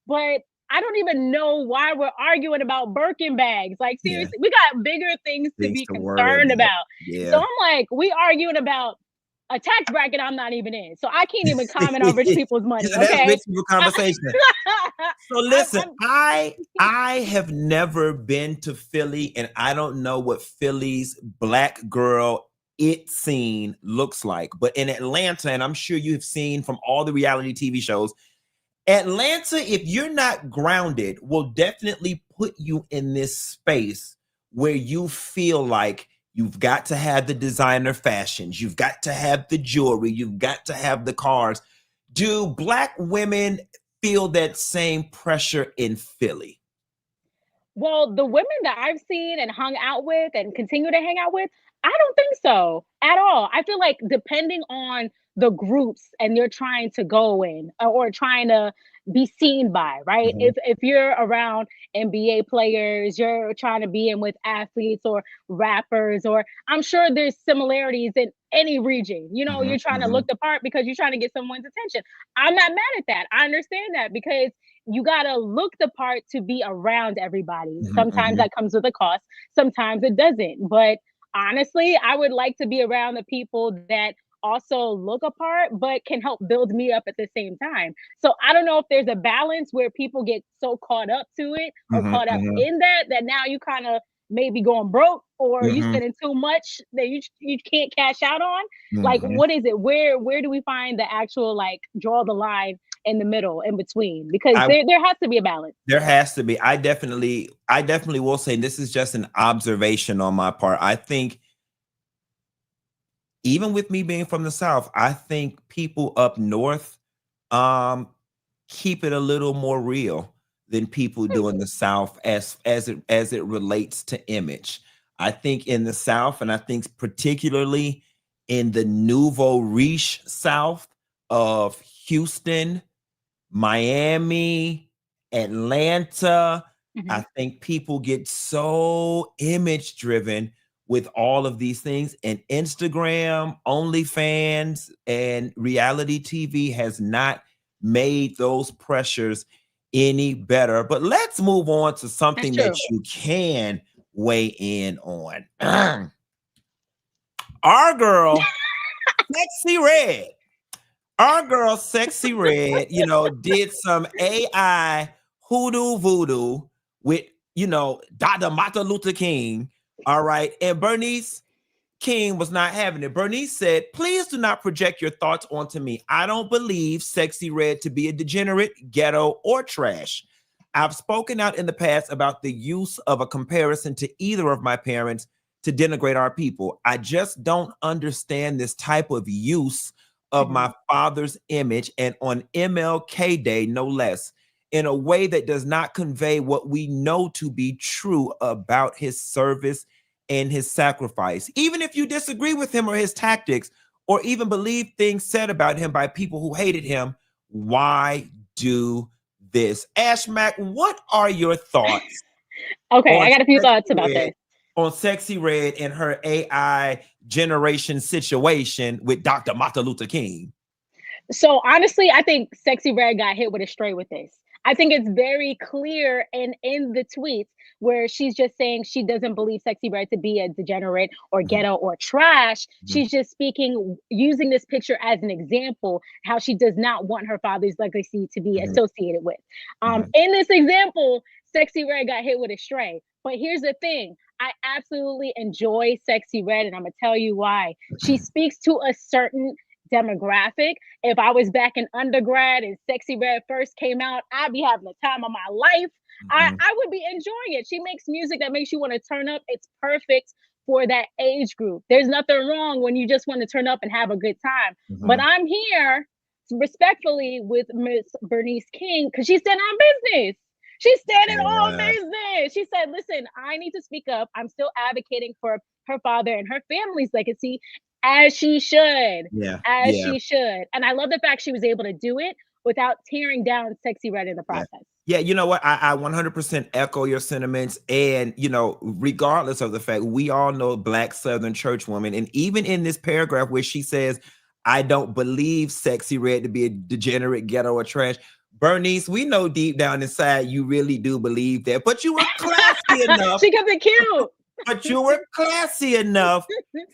but I don't even know why we're arguing about Birkin bags. Like, seriously, we got bigger things to be concerned about. Yeah. So I'm like, we arguing about a tax bracket I'm not even in. So I can't even comment on rich people's money. Okay? That's rich people conversation. So listen, I have never been to Philly, and I don't know what Philly's black girl it scene looks like. But in Atlanta, and I'm sure you have seen from all the reality TV shows, Atlanta, if you're not grounded, will definitely put you in this space where you feel like you've got to have the designer fashions, you've got to have the jewelry, you've got to have the cars. Do Black women feel that same pressure in Philly? Well, the women that I've seen and hung out with and continue to hang out with, I don't think so at all. I feel like depending on the groups and you're trying to go in or trying to be seen by, right? Mhm. If you're around NBA players, you're trying to be in with athletes or rappers, or I'm sure there's similarities in any region. You know, Mhm, you're trying to mhm. look the part because you're trying to get someone's attention. I'm not mad at that. I understand that because you gotta look the part to be around everybody. Mhm, Sometimes mhm. that comes with a cost, sometimes it doesn't. But honestly, I would like to be around the people that also look apart but can help build me up at the same time. So I don't know if there's a balance where people get so caught up to it or Mhm, caught up mhm, in that now you kind of maybe going broke or you mhm, spending too much that you can't cash out on. Like, mhm. what is it? Where do we find the actual, like, draw the line in the middle, in between? Because I there has to be a balance. There has to be. I definitely will say, and this is just an observation on my part. I think even with me being from the South, I think people up north keep it a little more real than people do in the South as it relates to image. I think in the South, and I think particularly in the nouveau riche South of Houston, Miami, Atlanta, Mhm. I think people get so image driven with all of these things, and Instagram, OnlyFans, and reality TV has not made those pressures any better. But let's move on to That's something that true. you can weigh in on. Our girl, Sexy Red. Our girl, Sexy Red, did some AI hoodoo voodoo with, Dr. Martin Luther King. All right. And Bernice King was not having it. Bernice said, please do not project your thoughts onto me. I don't believe Sexy Red to be a degenerate, ghetto, or trash. I've spoken out in the past about the use of a comparison to either of my parents to denigrate our people. I just don't understand this type of use of my Mhm. father's image, and on MLK Day, no less, in a way that does not convey what we know to be true about his service and his sacrifice. Even if you disagree with him or his tactics, or even believe things said about him by people who hated him, why do this? Ash Mack, what are your thoughts Okay, I on got a few Sexy thoughts about Red, this. and her AI generation situation with Dr. Martin Luther King? So honestly, I think Sexy Red got hit with a stray with this. I think it's very clear in the tweets where she's just saying she doesn't believe Sexy Red to be a degenerate or Mhm, ghetto or trash. mhm, She's just speaking, using this picture as an example, how she does not want her father's legacy to be mhm, associated with. mhm, In this example, Sexy Red got hit with a stray. But here's the thing. I absolutely enjoy Sexy Red, and I'm gonna tell you why. She speaks to a certain demographic. If I was back in undergrad and Sexy Red first came out, I'd be having the time of my life. mhm, I would be enjoying it. She makes music that makes you want to turn up. It's perfect for that age group. There's nothing wrong when you just want to turn up and have a good time. But mhm. I'm here respectfully with Miss Bernice King because she's standing on business. She's standing on Yeah, business. She said, listen, I need to speak up. I'm still advocating for her father and her family's legacy, as she should, yeah, as yeah. she should. And I love the fact she was able to do it without tearing down Sexy Red in the Yeah. process. Yeah, you know what? I 100% echo your sentiments. And, regardless of the fact, we all know Black Southern church woman. And even in this paragraph where she says, I don't believe Sexy Red to be a degenerate, ghetto, or trash. Bernice, we know deep down inside you really do believe that. But you were classy enough. She kept it cute. But you were classy enough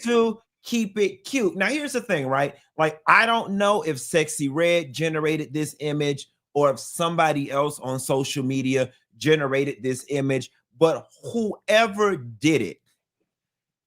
to keep it cute. Now, here's the thing, right? Like, I don't know if Sexy Red generated this image or if somebody else on social media generated this image, but whoever did it,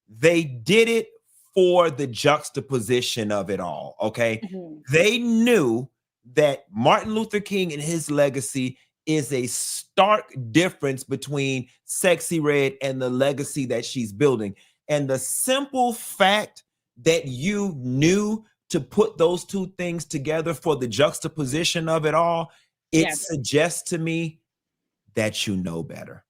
they did it for the juxtaposition of it all. Okay. Mhm. They knew that Martin Luther King and his legacy is a stark difference between Sexy Red and the legacy that she's building. And the simple fact that you knew to put those two things together for the juxtaposition of it all, it suggests to me that you know better.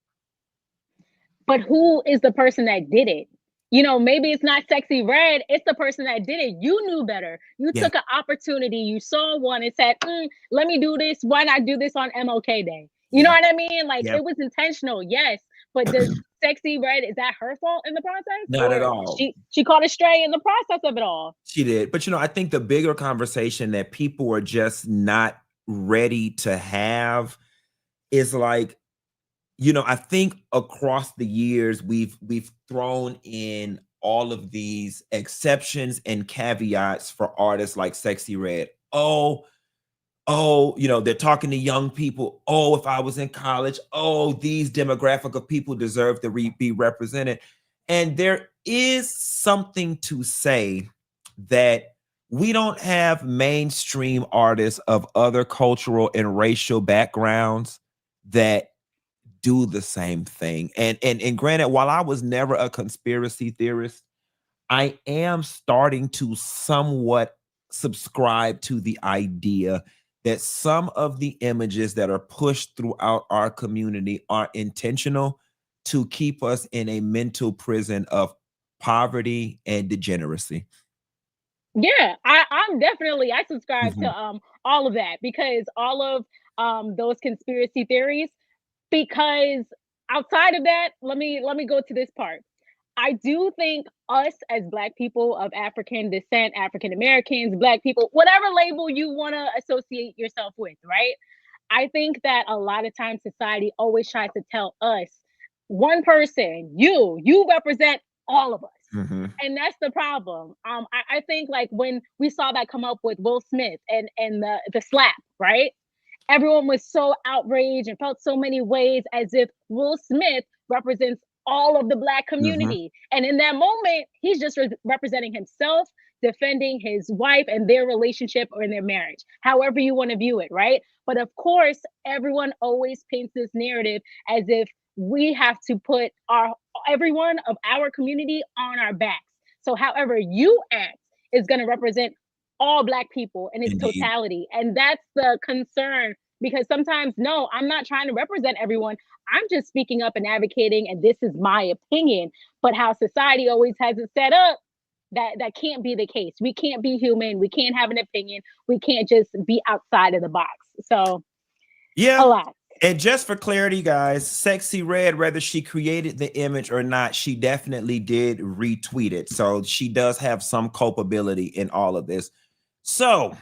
But who is the person that did it? You know, maybe it's not Sexy Red, it's the person that did it. You knew better. You took an opportunity, you saw one and said, let me do this. Why not do this on MLK Day? You know what I mean? Like, it was intentional, yes. But does Sexy Red, is that her fault in the process? Not at all. She caught a stray in the process of it all. She did. But, you know, I think the bigger conversation that people are just not ready to have is like, you know, I think across the years, we've thrown in all of these exceptions and caveats for artists like Sexy Red. Oh, you know, they're talking to young people. Oh, if I was in college, oh, these demographic of people deserve to be represented. And there is something to say that we don't have mainstream artists of other cultural and racial backgrounds that do the same thing. And granted, while I was never a conspiracy theorist, I am starting to somewhat subscribe to the idea that some of the images that are pushed throughout our community are intentional to keep us in a mental prison of poverty and degeneracy. Yeah, I'm definitely, I subscribe to all of that, because all of those conspiracy theories, because outside of that, let me go to this part. I do think us as Black people of African descent, African Americans, Black people, whatever label you want to associate yourself with, right? I think that a lot of times society always tries to tell us, one person, you represent all of us. And that's the problem. I think like when we saw that come up with Will Smith and the slap, right? Everyone was so outraged and felt so many ways as if Will Smith represents all of the Black community. And in that moment, he's just representing himself, defending his wife and their relationship or in their marriage, however you want to view it, right? But of course, everyone always paints this narrative as if we have to put everyone of our community on our backs. So however you act is going to represent all Black people in its totality. And that's the concern, because sometimes, no, I'm not trying to represent everyone. I'm just speaking up and advocating, and this is my opinion. But how society always has it set up, that can't be the case. We can't be human. We can't have an opinion. We can't just be outside of the box. So, yeah, a lot. And just for clarity, guys, Sexy Red, whether she created the image or not, she definitely did retweet it. So she does have some culpability in all of this. So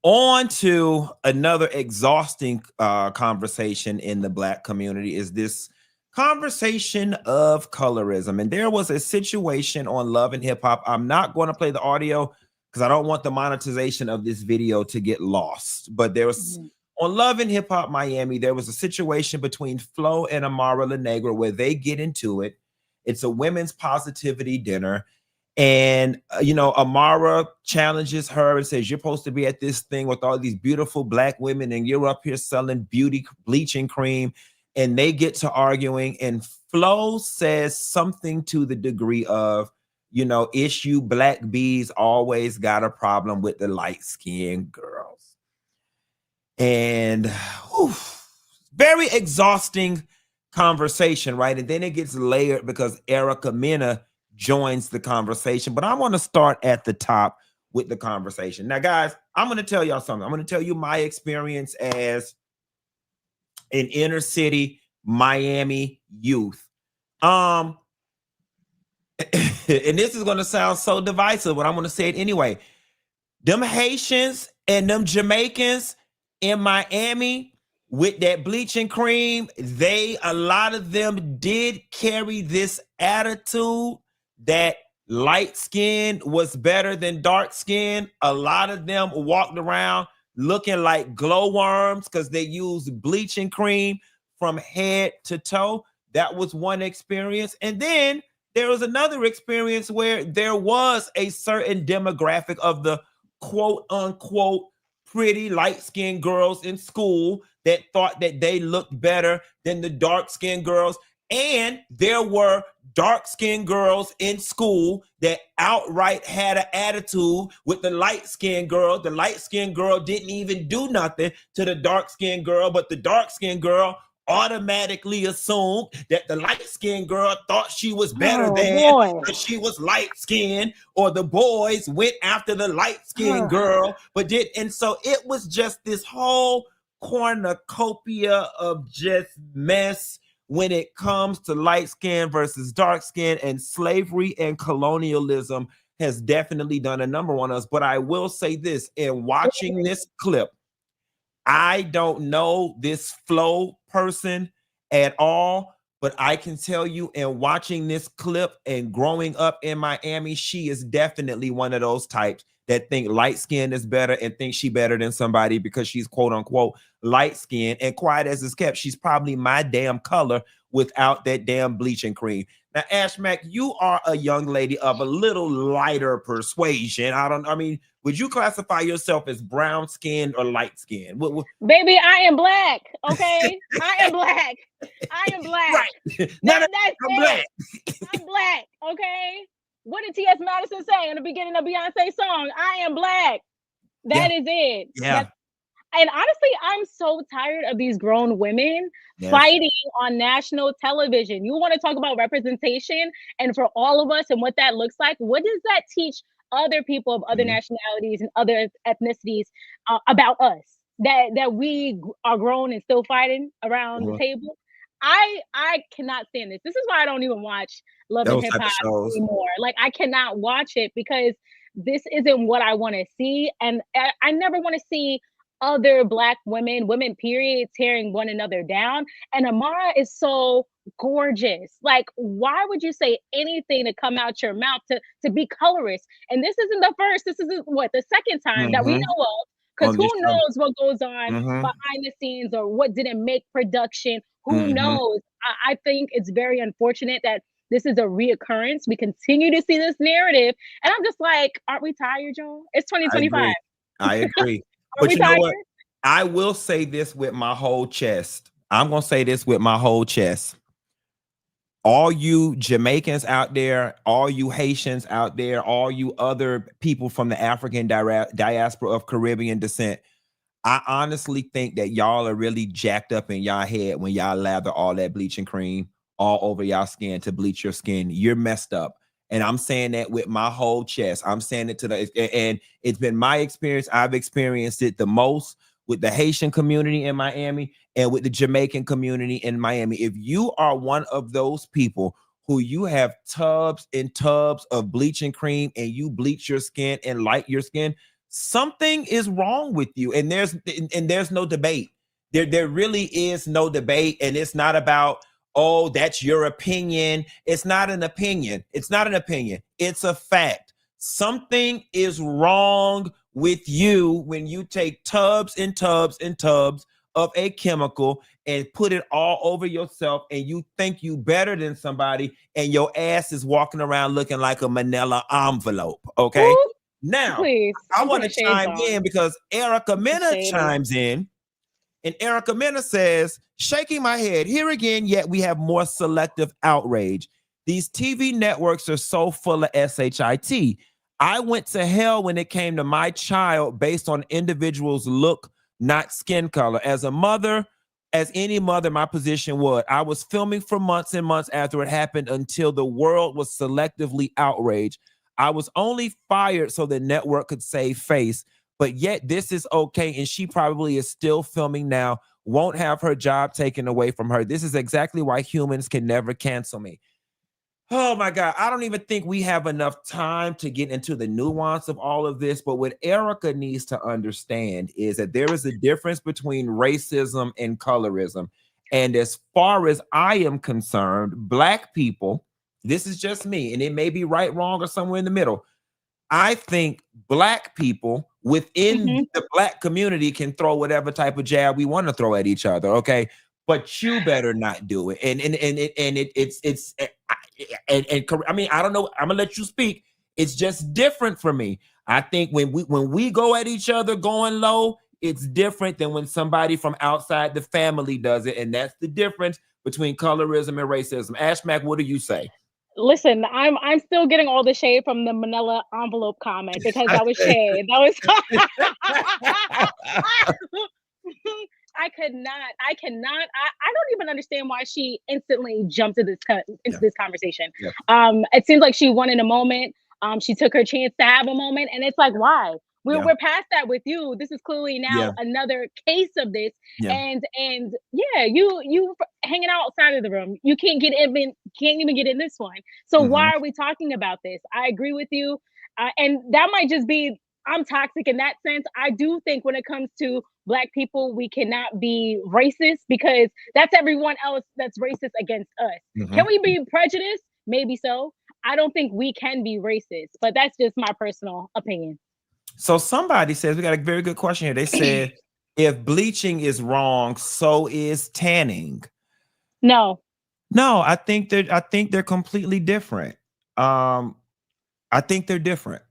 on to another exhausting conversation in the Black community is this conversation of colorism. And there was a situation on Love and Hip Hop. I'm not going to play the audio because I don't want the monetization of this video to get lost. But there was on Love and Hip Hop Miami, there was a situation between Flo and Amara where they get into it. It's a women's positivity dinner. And, you know, Amara challenges her and says, you're supposed to be at this thing with all these beautiful Black women and you're up here selling beauty bleaching cream. And they get to arguing. And Flo says something to the degree of, you know, issue Black bees always got a problem with the light-skinned girls. And very exhausting conversation, right? And then it gets layered because Mena joins the conversation. But I want to start at the top with the conversation. Now, guys, I'm going to tell y'all something. I'm going to tell you my experience as an inner city Miami youth. And this is going to sound so divisive, but I'm going to say it anyway. Them Haitians and them Jamaicans in Miami with that bleaching cream, a lot of them did carry this attitude that light skin was better than dark skin. A lot of them walked around looking like glowworms because they used bleaching cream from head to toe. That was one experience. And then there was another experience where there was a certain demographic of the quote unquote pretty light-skinned girls in school that thought that they looked better than the dark-skinned girls. And there were dark-skinned girls in school that outright had an attitude with the light-skinned girl. The light-skinned girl didn't even do nothing to the dark-skinned girl, but the dark-skinned girl automatically assumed that the light-skinned girl thought she was better because she was light-skinned, or the boys went after the light-skinned girl, but did. And so it was just this whole cornucopia of just mess when it comes to light skin versus dark skin, and slavery and colonialism has definitely done a number on us. But I will say this, in watching this clip, I don't know this Flo person at all, but I can tell you, in watching this clip and growing up in Miami, she is definitely one of those types that think light skin is better and think she better than somebody because she's quote unquote light skin. And quiet as it's kept, she's probably my damn color without that damn bleaching cream. Now, Ash Mack, you are a young lady of a little lighter persuasion. I mean, would you classify yourself as brown skinned or light skinned? Baby, I am black. Okay, I am black. I am black. Right. That's black. I'm black. Okay. What did T.S. Madison say in the beginning of Beyonce's song? I am black. That is it. Yeah. And honestly, I'm so tired of these grown women fighting on national television. You want to talk about representation and for all of us and what that looks like? What does that teach other people of other nationalities and other ethnicities about us? That we are grown and still fighting around the table? I cannot stand this. This is why I don't even watch Love and Hip Hop anymore. Like, I cannot watch it because this isn't what I want to see. And I never want to see other Black women period, tearing one another down. And Amara is so gorgeous. Like, why would you say anything to come out your mouth to be colorist? And this isn't the first, this is the second time that we know of. Because who knows what goes on behind the scenes or what didn't make production? Who knows? I think it's very unfortunate that this is a reoccurrence. We continue to see this narrative. And I'm just like, aren't we tired, y'all? It's 2025. I agree. But you know what? I will say this with my whole chest. I'm going to say this with my whole chest. All you Jamaicans out there, all you Haitians out there, all you other people from the African diaspora of Caribbean descent, I honestly think that y'all are really jacked up in y'all head when y'all lather all that bleaching cream all over y'all skin to bleach your skin. You're messed up. And I'm saying that with my whole chest. I'm saying it and it's been my experience. I've experienced it the most with the Haitian community in Miami and with the Jamaican community in Miami. If you are one of those people who you have tubs and tubs of bleaching cream and you bleach your skin and light your skin, something is wrong with you. And there's no debate. There really is no debate. And it's not about, oh, that's your opinion. It's not an opinion. It's not an opinion. It's a fact. Something is wrong with you when you take tubs and tubs and tubs of a chemical and put it all over yourself and you think you better than somebody and your ass is walking around looking like a manila envelope, okay? Ooh, now, please, I want to chime in because Mena chimes in. And Mena says, shaking my head, here again, yet we have more selective outrage. These TV networks are so full of shit. I went to hell when it came to my child based on individuals' look, not skin color. As a mother, as any mother, my position would. I was filming for months and months after it happened until the world was selectively outraged. I was only fired so the network could save face. But yet this is okay. And she probably is still filming now, won't have her job taken away from her. This is exactly why humans can never cancel me. Oh my God. I don't even think we have enough time to get into the nuance of all of this. But what Erica needs to understand is that there is a difference between racism and colorism. And as far as I am concerned, Black people, this is just me, and it may be right, wrong, or somewhere in the middle. I think Black people within the Black community can throw whatever type of jab we want to throw at each other, okay? But you better not do it. And I mean, I don't know. I'm gonna let you speak. It's just different for me. I think when we go at each other going low, it's different than when somebody from outside the family does it. And that's the difference between colorism and racism. Ashmack, what do you say? Listen, I'm still getting all the shade from the Manila envelope comment because that was shade. That was I cannot. I don't even understand why she instantly jumped into this conversation. Yeah. It seems like she wanted a moment. She took her chance to have a moment, and it's like, why? We're past that with you. This is clearly now another case of this. Yeah. And yeah, you hanging outside of the room. You can't even get in this one. So why are we talking about this? I agree with you. And that might just be I'm toxic in that sense. I do think when it comes to Black people, we cannot be racist because that's everyone else that's racist against us. Can we be prejudiced? Maybe so. I don't think we can be racist, but that's just my personal opinion. So somebody says, we got a very good question here. They said, if bleaching is wrong, so is tanning. No, I think they're completely different. I think they're different.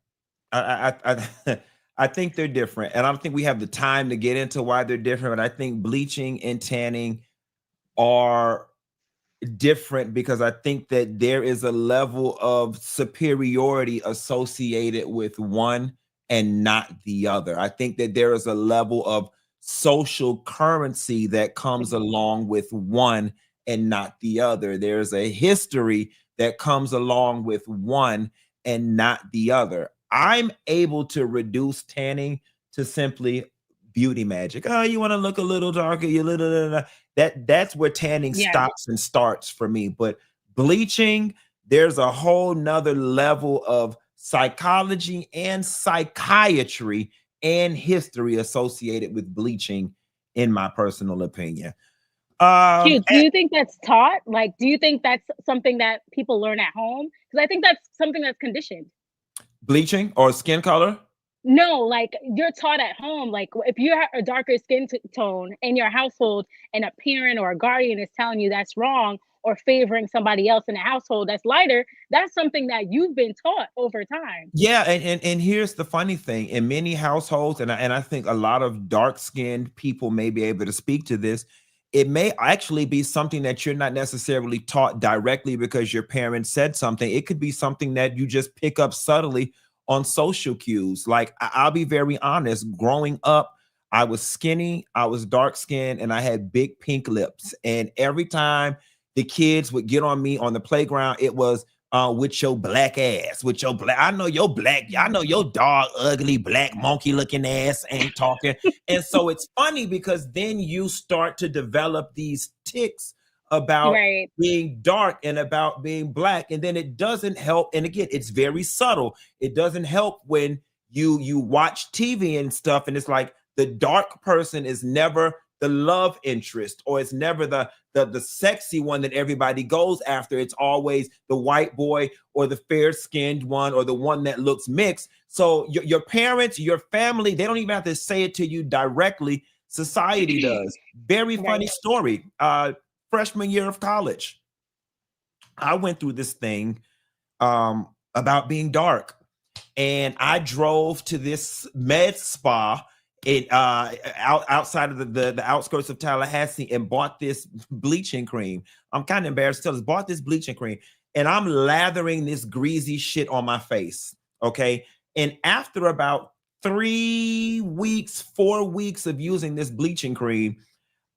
I think they're different, and I don't think we have the time to get into why they're different. But I think bleaching and tanning are different because I think that there is a level of superiority associated with one and not the other. I think that there is a level of social currency that comes along with one and not the other. There's a history that comes along with one and not the other. I'm able to reduce tanning to simply beauty magic. Oh, you want to look a little darker, you little that's where tanning stops and starts for me. But bleaching, there's a whole nother level of psychology and psychiatry and history associated with bleaching, in my personal opinion. Do you think that's taught? Like, do you think that's something that people learn at home? Because I think that's something that's conditioned. Bleaching or skin color? No, like you're taught at home. Like if you have a darker skin tone in your household and a parent or a guardian is telling you that's wrong or favoring somebody else in the household that's lighter, that's something that you've been taught over time. Yeah, and here's the funny thing. In many households, and I think a lot of dark-skinned people may be able to speak to this, it may actually be something that you're not necessarily taught directly because your parents said something. It could be something that you just pick up subtly on social cues. Like, I'll be very honest, growing up, I was skinny, I was dark-skinned, and I had big pink lips. And every time the kids would get on me on the playground, it was with your black ass, with your black, I know your black, I know your dog, ugly, black, monkey looking ass ain't talking. And so it's funny because then you start to develop these tics about being dark and about being black. And then it doesn't help. And again, it's very subtle. It doesn't help when you watch TV and stuff. And it's like the dark person is never the love interest, or it's never the sexy one that everybody goes after. It's always the white boy or the fair-skinned one or the one that looks mixed. So your parents, your family, they don't even have to say it to you directly. Society does. Very funny story. Freshman year of college, I went through this thing about being dark, and I drove to this med spa outside of the outskirts of Tallahassee and bought this bleaching cream. I'm kind of embarrassed to tell us, bought this bleaching cream, and I'm lathering this greasy shit on my face. Okay. And after about 3 weeks, 4 weeks of using this bleaching cream,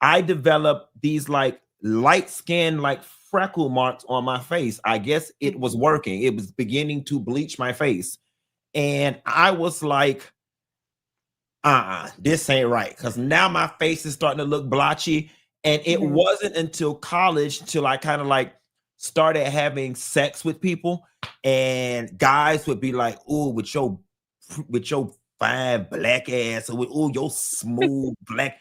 I developed these like light skin, like freckle marks on my face. I guess it was working. It was beginning to bleach my face. And I was like, this ain't right, because now my face is starting to look blotchy. And it wasn't until college till I kind of like started having sex with people, and guys would be like, "Ooh, with your fine black ass," or "Ooh, your smooth black."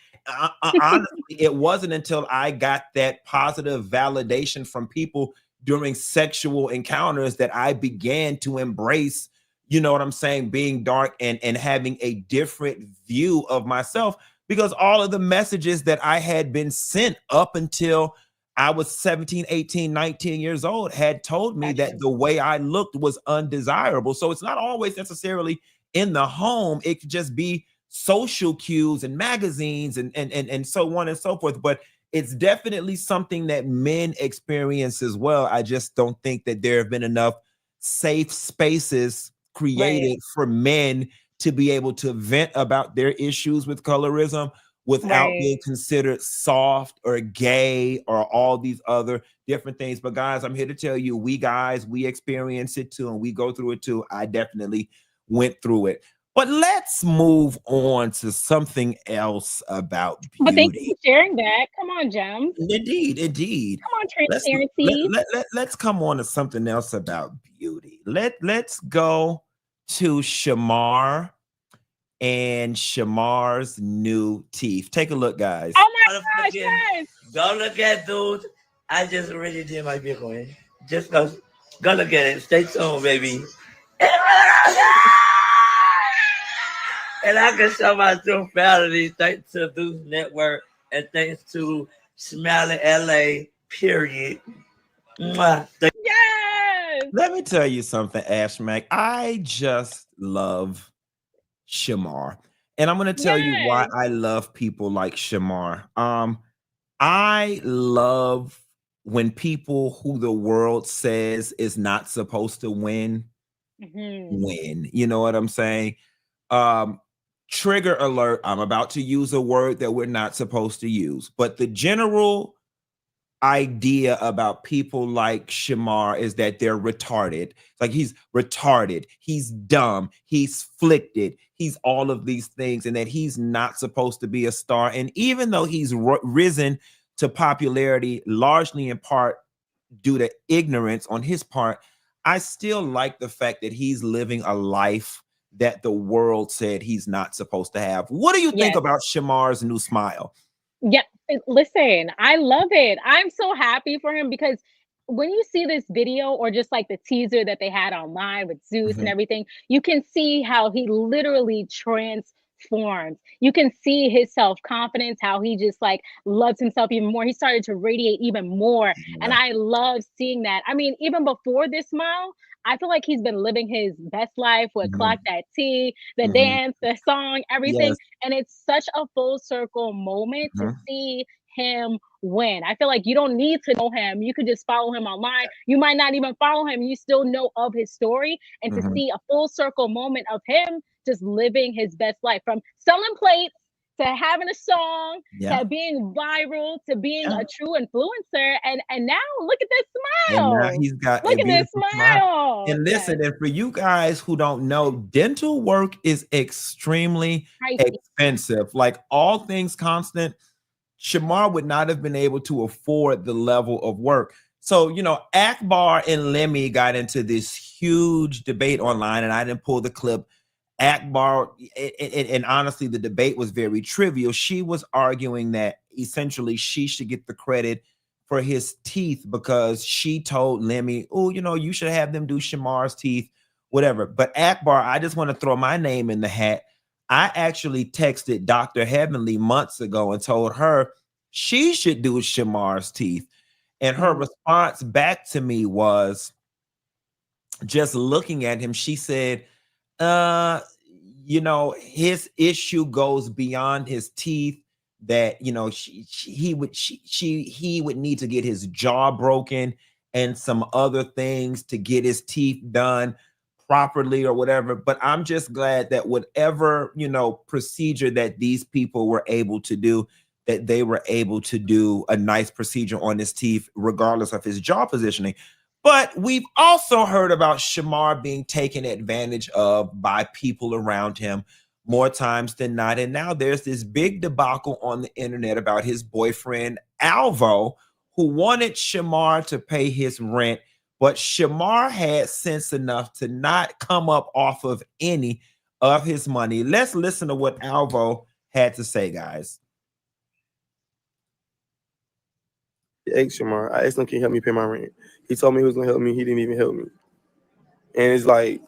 Honestly, it wasn't until I got that positive validation from people during sexual encounters that I began to embrace, you know what I'm saying, being dark and having a different view of myself, because all of the messages that I had been sent up until I was 17, 18, 19 years old had told me that the way I looked was undesirable. So it's not always necessarily in the home, it could just be social cues and magazines and so on and so forth. But it's definitely something that men experience as well. I just don't think that there have been enough safe spaces created for men to be able to vent about their issues with colorism without being considered soft or gay or all these other different things. But guys, I'm here to tell you, we experience it too, and we go through it too. I definitely went through it. But let's move on to something else about beauty. But thank you for sharing that. Come on, Jem. Indeed. Come on, transparency. Let's come on to something else about beauty. Let's go to Shamar and Shamar's new teeth. Take a look, guys. Oh my gosh, yes. Don't look at dude. I just already did my Bitcoin. Just go look at it. Stay tuned, baby. And I can show my true family thanks to Deuce Network and thanks to Smiling LA, period. Yes. Let me tell you something, Ashmack. I just love Shamar. And I'm going to tell you why I love people like Shamar. I love when people who the world says is not supposed to win, win. You know what I'm saying? Trigger alert. I'm about to use a word that we're not supposed to use. But the general idea about people like Shamar is that they're retarded. Like he's retarded, he's dumb, he's flicked, he's all of these things, and that he's not supposed to be a star. And even though he's risen to popularity largely in part due to ignorance on his part, I still like the fact that he's living a life that the world said he's not supposed to have. What do you think about Shamar's new smile? Yeah, listen, I love it. I'm so happy for him because when you see this video or just like the teaser that they had online with Zeus and everything, you can see how he literally transformed. You can see his self-confidence, how he just like loves himself even more. He started to radiate even more. And I love seeing that. I mean, even before this smile, I feel like he's been living his best life with Clock That T, the dance, the song, everything. And it's such a full circle moment to see him win. I feel like you don't need to know him. You could just follow him online. You might not even follow him. You still know of his story. And to see a full circle moment of him just living his best life, from selling plates to having a song, to being viral, to being a true influencer. And now look at this smile. And now he's got look at this smile. And listen, and for you guys who don't know, dental work is extremely expensive. Like all things constant, Shamar would not have been able to afford the level of work. So, you know, Akbar and Lemmy got into this huge debate online, and I didn't pull the clip. Akbar, and honestly, the debate was very trivial. She was arguing that essentially she should get the credit for his teeth because she told Lemmy, oh, you know, you should have them do Shamar's teeth, whatever. But Akbar, I just want to throw my name in the hat. I actually texted Dr. Heavenly months ago and told her she should do Shamar's teeth. And her response back to me was, just looking at him, she said, you know, his issue goes beyond his teeth, that, you know, he would need to get his jaw broken and some other things to get his teeth done properly or whatever. But I'm just glad that whatever, you know, procedure that these people were able to do, that they were able to do a nice procedure on his teeth, regardless of his jaw positioning. But we've also heard about Shamar being taken advantage of by people around him more times than not. And now there's this big debacle on the internet about his boyfriend, Alvo, who wanted Shamar to pay his rent, but Shamar had sense enough to not come up off of any of his money. Let's listen to what Alvo had to say, guys. Hey, Shamar, I asked him, can you help me pay my rent? He told me he was going to help me. He didn't even help me. And it's like,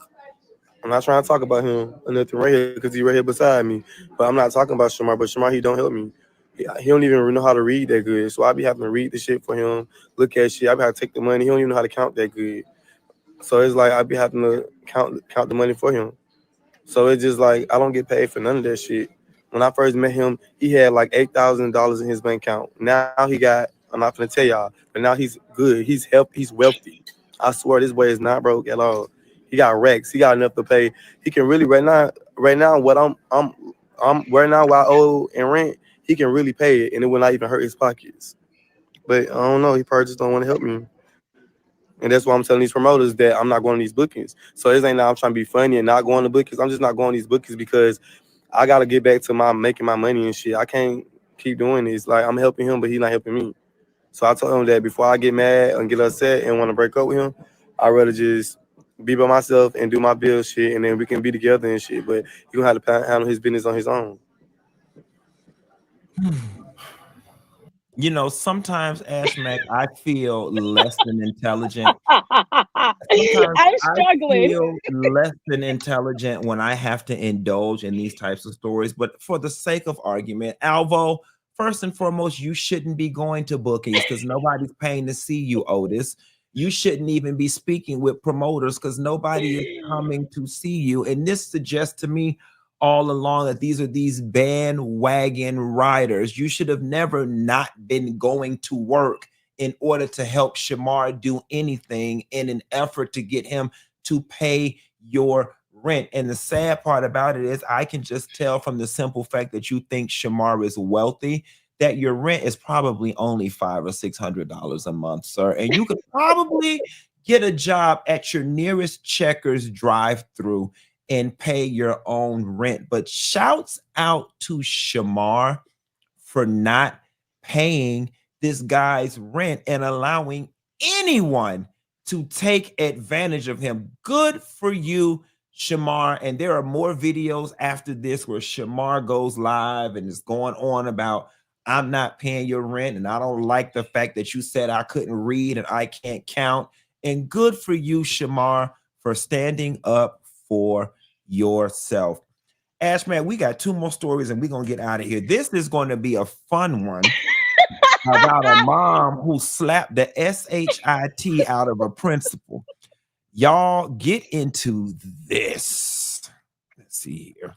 I'm not trying to talk about him or nothing right here because he's right here beside me. But I'm not talking about Shamar. But Shamar, he don't help me. He don't even know how to read that good. So I be having to read the shit for him, look at shit. I be having to take the money. He don't even know how to count that good. So it's like I be having to count the money for him. So it's just like I don't get paid for none of that shit. When I first met him, he had like $8,000 in his bank account. Now he got, I'm not gonna tell y'all, but now he's good. He's wealthy. I swear this boy is not broke at all. He got racks. He got enough to pay. He can really right now what I'm right now what I owe in rent, he can really pay it and it will not even hurt his pockets. But I don't know, he probably just don't want to help me. And that's why I'm telling these promoters that I'm not going to these bookings. So this ain't now I'm trying to be funny and not going to bookings. I'm just not going to these bookings because I got to get back to making my money and shit. I can't keep doing this. Like, I'm helping him, but he's not helping me. So I told him that before I get mad and get upset and want to break up with him, I'd rather just be by myself and do my bill shit, and then we can be together and shit. But you gonna have to handle his business on his own. You know, sometimes, Ashmack, I feel less than intelligent. I'm struggling. I feel less than intelligent when I have to indulge in these types of stories. But for the sake of argument, Alvo, first and foremost, you shouldn't be going to bookies because nobody's paying to see you, Otis. You shouldn't even be speaking with promoters because nobody is coming to see you. And this suggests to me all along that these are these bandwagon riders. You should have never not been going to work in order to help Shamar do anything in an effort to get him to pay your rent. And the sad part about it is I can just tell from the simple fact that you think Shamar is wealthy that your rent is probably only $500 or $600 a month, sir. And you could probably get a job at your nearest Checkers drive-through and pay your own rent. But shouts out to Shamar for not paying this guy's rent and allowing anyone to take advantage of him. Good for you, Shamar. And there are more videos after this where Shamar goes live and is going on about, I'm not paying your rent and I don't like the fact that you said I couldn't read and I can't count. And good for you, Shamar, for standing up for yourself. Ashman, we got 2 more stories and we're gonna get out of here. This is going to be a fun one about a mom who slapped the SHIT out of a principal. Y'all get into this. Let's see here.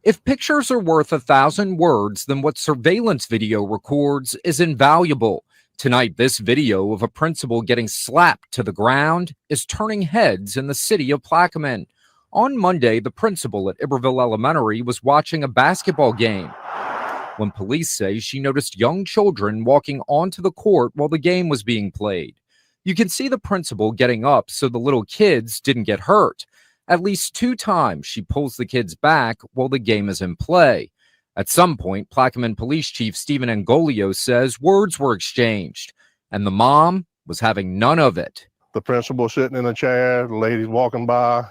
If pictures are worth 1,000 words, then what surveillance video records is invaluable. Tonight, this video of a principal getting slapped to the ground is turning heads in the city of Plaquemine. On Monday, the principal at Iberville Elementary was watching a basketball game when police say she noticed young children walking onto the court while the game was being played. You can see the principal getting up so the little kids didn't get hurt. At least 2 times, she pulls the kids back while the game is in play. At some point, Plaquemine Police Chief Stephen Angolio says words were exchanged, and the mom was having none of it. The principal sitting in a chair, the lady's walking by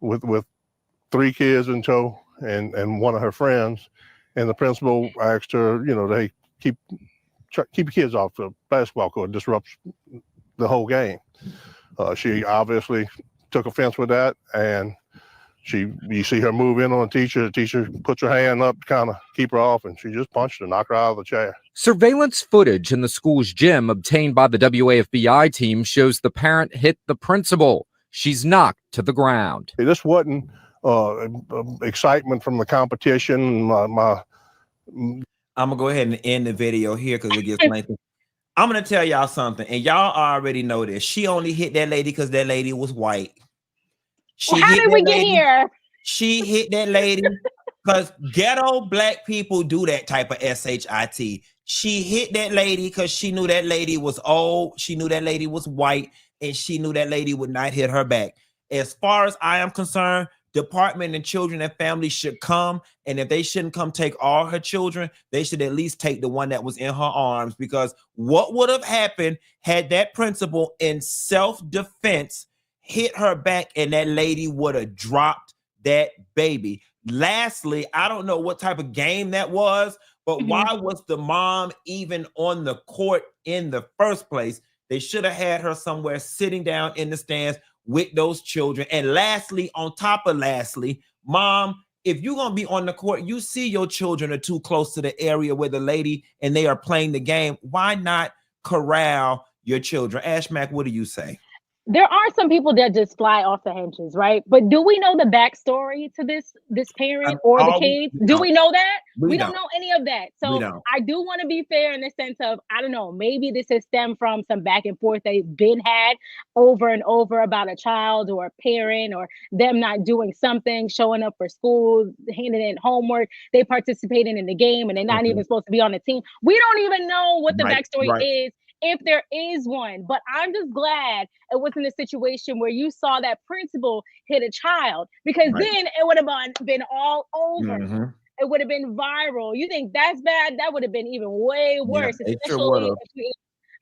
with 3 kids in tow and one of her friends, and the principal asked her, you know, they keep your kids off the basketball court, disrupts the whole game. She obviously took offense with that, and you see her move in on the teacher puts her hand up to kind of keep her off, and she just punched her, knocked her out of the chair. Surveillance footage in the school's gym obtained by the WAFBI team shows the parent hit the principal. She's knocked to the ground. This wasn't excitement from the competition. I'm going to go ahead and end the video here because it gets lengthy. I'm going to tell y'all something, and y'all already know this. She only hit that lady because that lady was white. How did we get here? She hit that lady because ghetto black people do that type of SHIT. She hit that lady because she knew that lady was old. She knew that lady was white, and she knew that lady would not hit her back. As far as I am concerned, Department of Children and Families should come, and if they shouldn't come take all her children, they should at least take the one that was in her arms, because what would have happened had that principal in self-defense hit her back and that lady would have dropped that baby? Lastly, I don't know what type of game that was, but why was the mom even on the court in the first place? They should have had her somewhere sitting down in the stands with those children. And lastly, on top of lastly, mom, if you're going to be on the court, you see your children are too close to the area where the lady and they are playing the game. Why not corral your children? Ashmack, what do you say? there are some people that just fly off the hinges, right? But do we know the backstory to this parent or the kids? Do we know that? We don't know any of that. So I do want to be fair in the sense of, I don't know, maybe this has stemmed from some back and forth they've been had over and over about a child or a parent or them not doing something, showing up for school, handing in homework, they participating in the game and they're not even supposed to be on the team. We don't even know what the backstory is, if there is one. But I'm just glad it wasn't a situation where you saw that principal hit a child, because then it would have been all over. It would have been viral. You think that's bad? That would have been even way worse, especially if we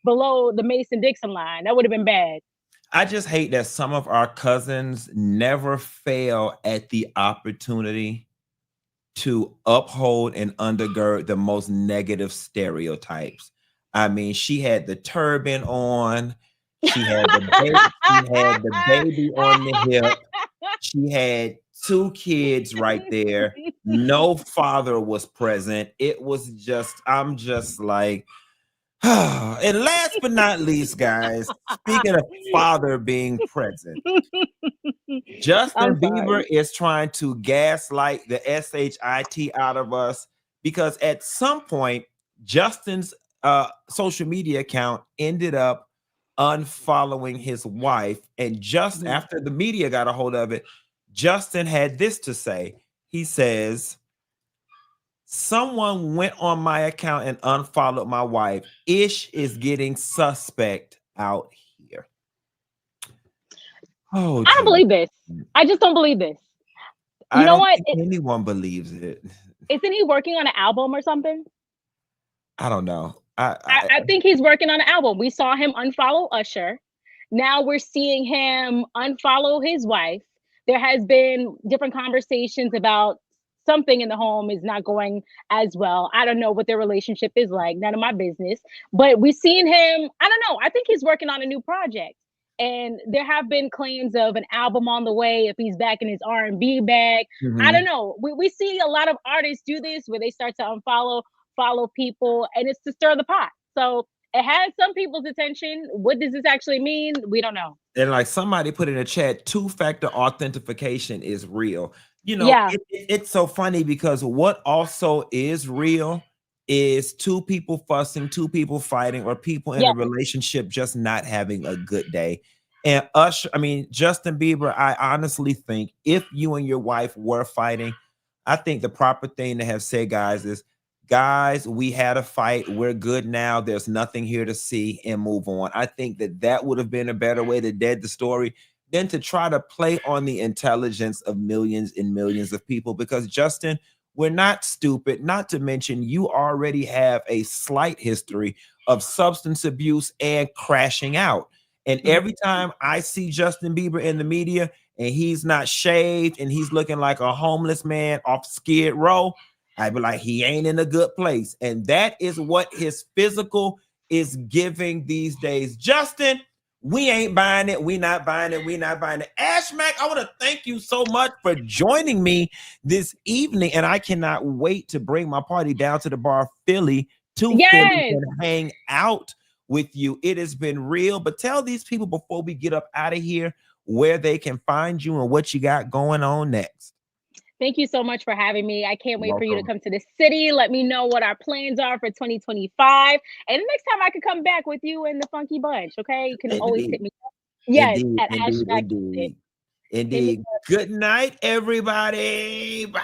below the Mason-Dixon line. That would have been bad. I just hate that some of our cousins never fail at the opportunity to uphold and undergird the most negative stereotypes. I mean, she had the turban on. She had the baby on the hip. She had 2 kids right there. No father was present. It was just, I'm just like, and last but not least, guys, speaking of father being present, Justin Bieber is trying to gaslight the SHIT out of us, because at some point, Justin's social media account ended up unfollowing his wife. And just after the media got a hold of it, Justin had this to say. He says, "Someone went on my account and unfollowed my wife. Ish is getting suspect out here." Oh, I don't believe this. I just don't believe this. You know what? Anyone believes it. Isn't he working on an album or something? I don't know. I think he's working on an album. We saw him unfollow Usher. Now we're seeing him unfollow his wife. There has been different conversations about something in the home is not going as well. I don't know what their relationship is like. None of my business. But we've seen him. I don't know. I think he's working on a new project. And there have been claims of an album on the way if he's back in his R&B bag. I don't know. We see a lot of artists do this where they start to follow people, and it's to stir the pot. So it has some people's attention. What does this actually mean? We don't know. And like somebody put in the chat, 2-factor authentication is real. You know, it's so funny because what also is real is 2 people fussing, 2 people fighting, or people in a relationship just not having a good day. And Justin Bieber, I honestly think if you and your wife were fighting, I think the proper thing to have said, guys, is, guys, we had a fight. We're good now. There's nothing here to see, and move on. I think that would have been a better way to dead the story than to try to play on the intelligence of millions and millions of people. Because Justin, we're not stupid. Not to mention, you already have a slight history of substance abuse and crashing out. And every time I see Justin Bieber in the media and he's not shaved and he's looking like a homeless man off Skid Row, I'd be like, he ain't in a good place. And that is what his physical is giving these days. Justin, we ain't buying it. We not buying it. We not buying it. Ash Mac, I want to thank you so much for joining me this evening. And I cannot wait to bring my party down to the bar Philly to Philly and hang out with you. It has been real. But tell these people before we get up out of here where they can find you and what you got going on next. Thank you so much for having me. I can't wait for you to come to the city. Let me know what our plans are for 2025. And the next time I could come back with you and the Funky Bunch, okay? You can always hit me up. Yes, at Indeed. Good night, everybody. Bye.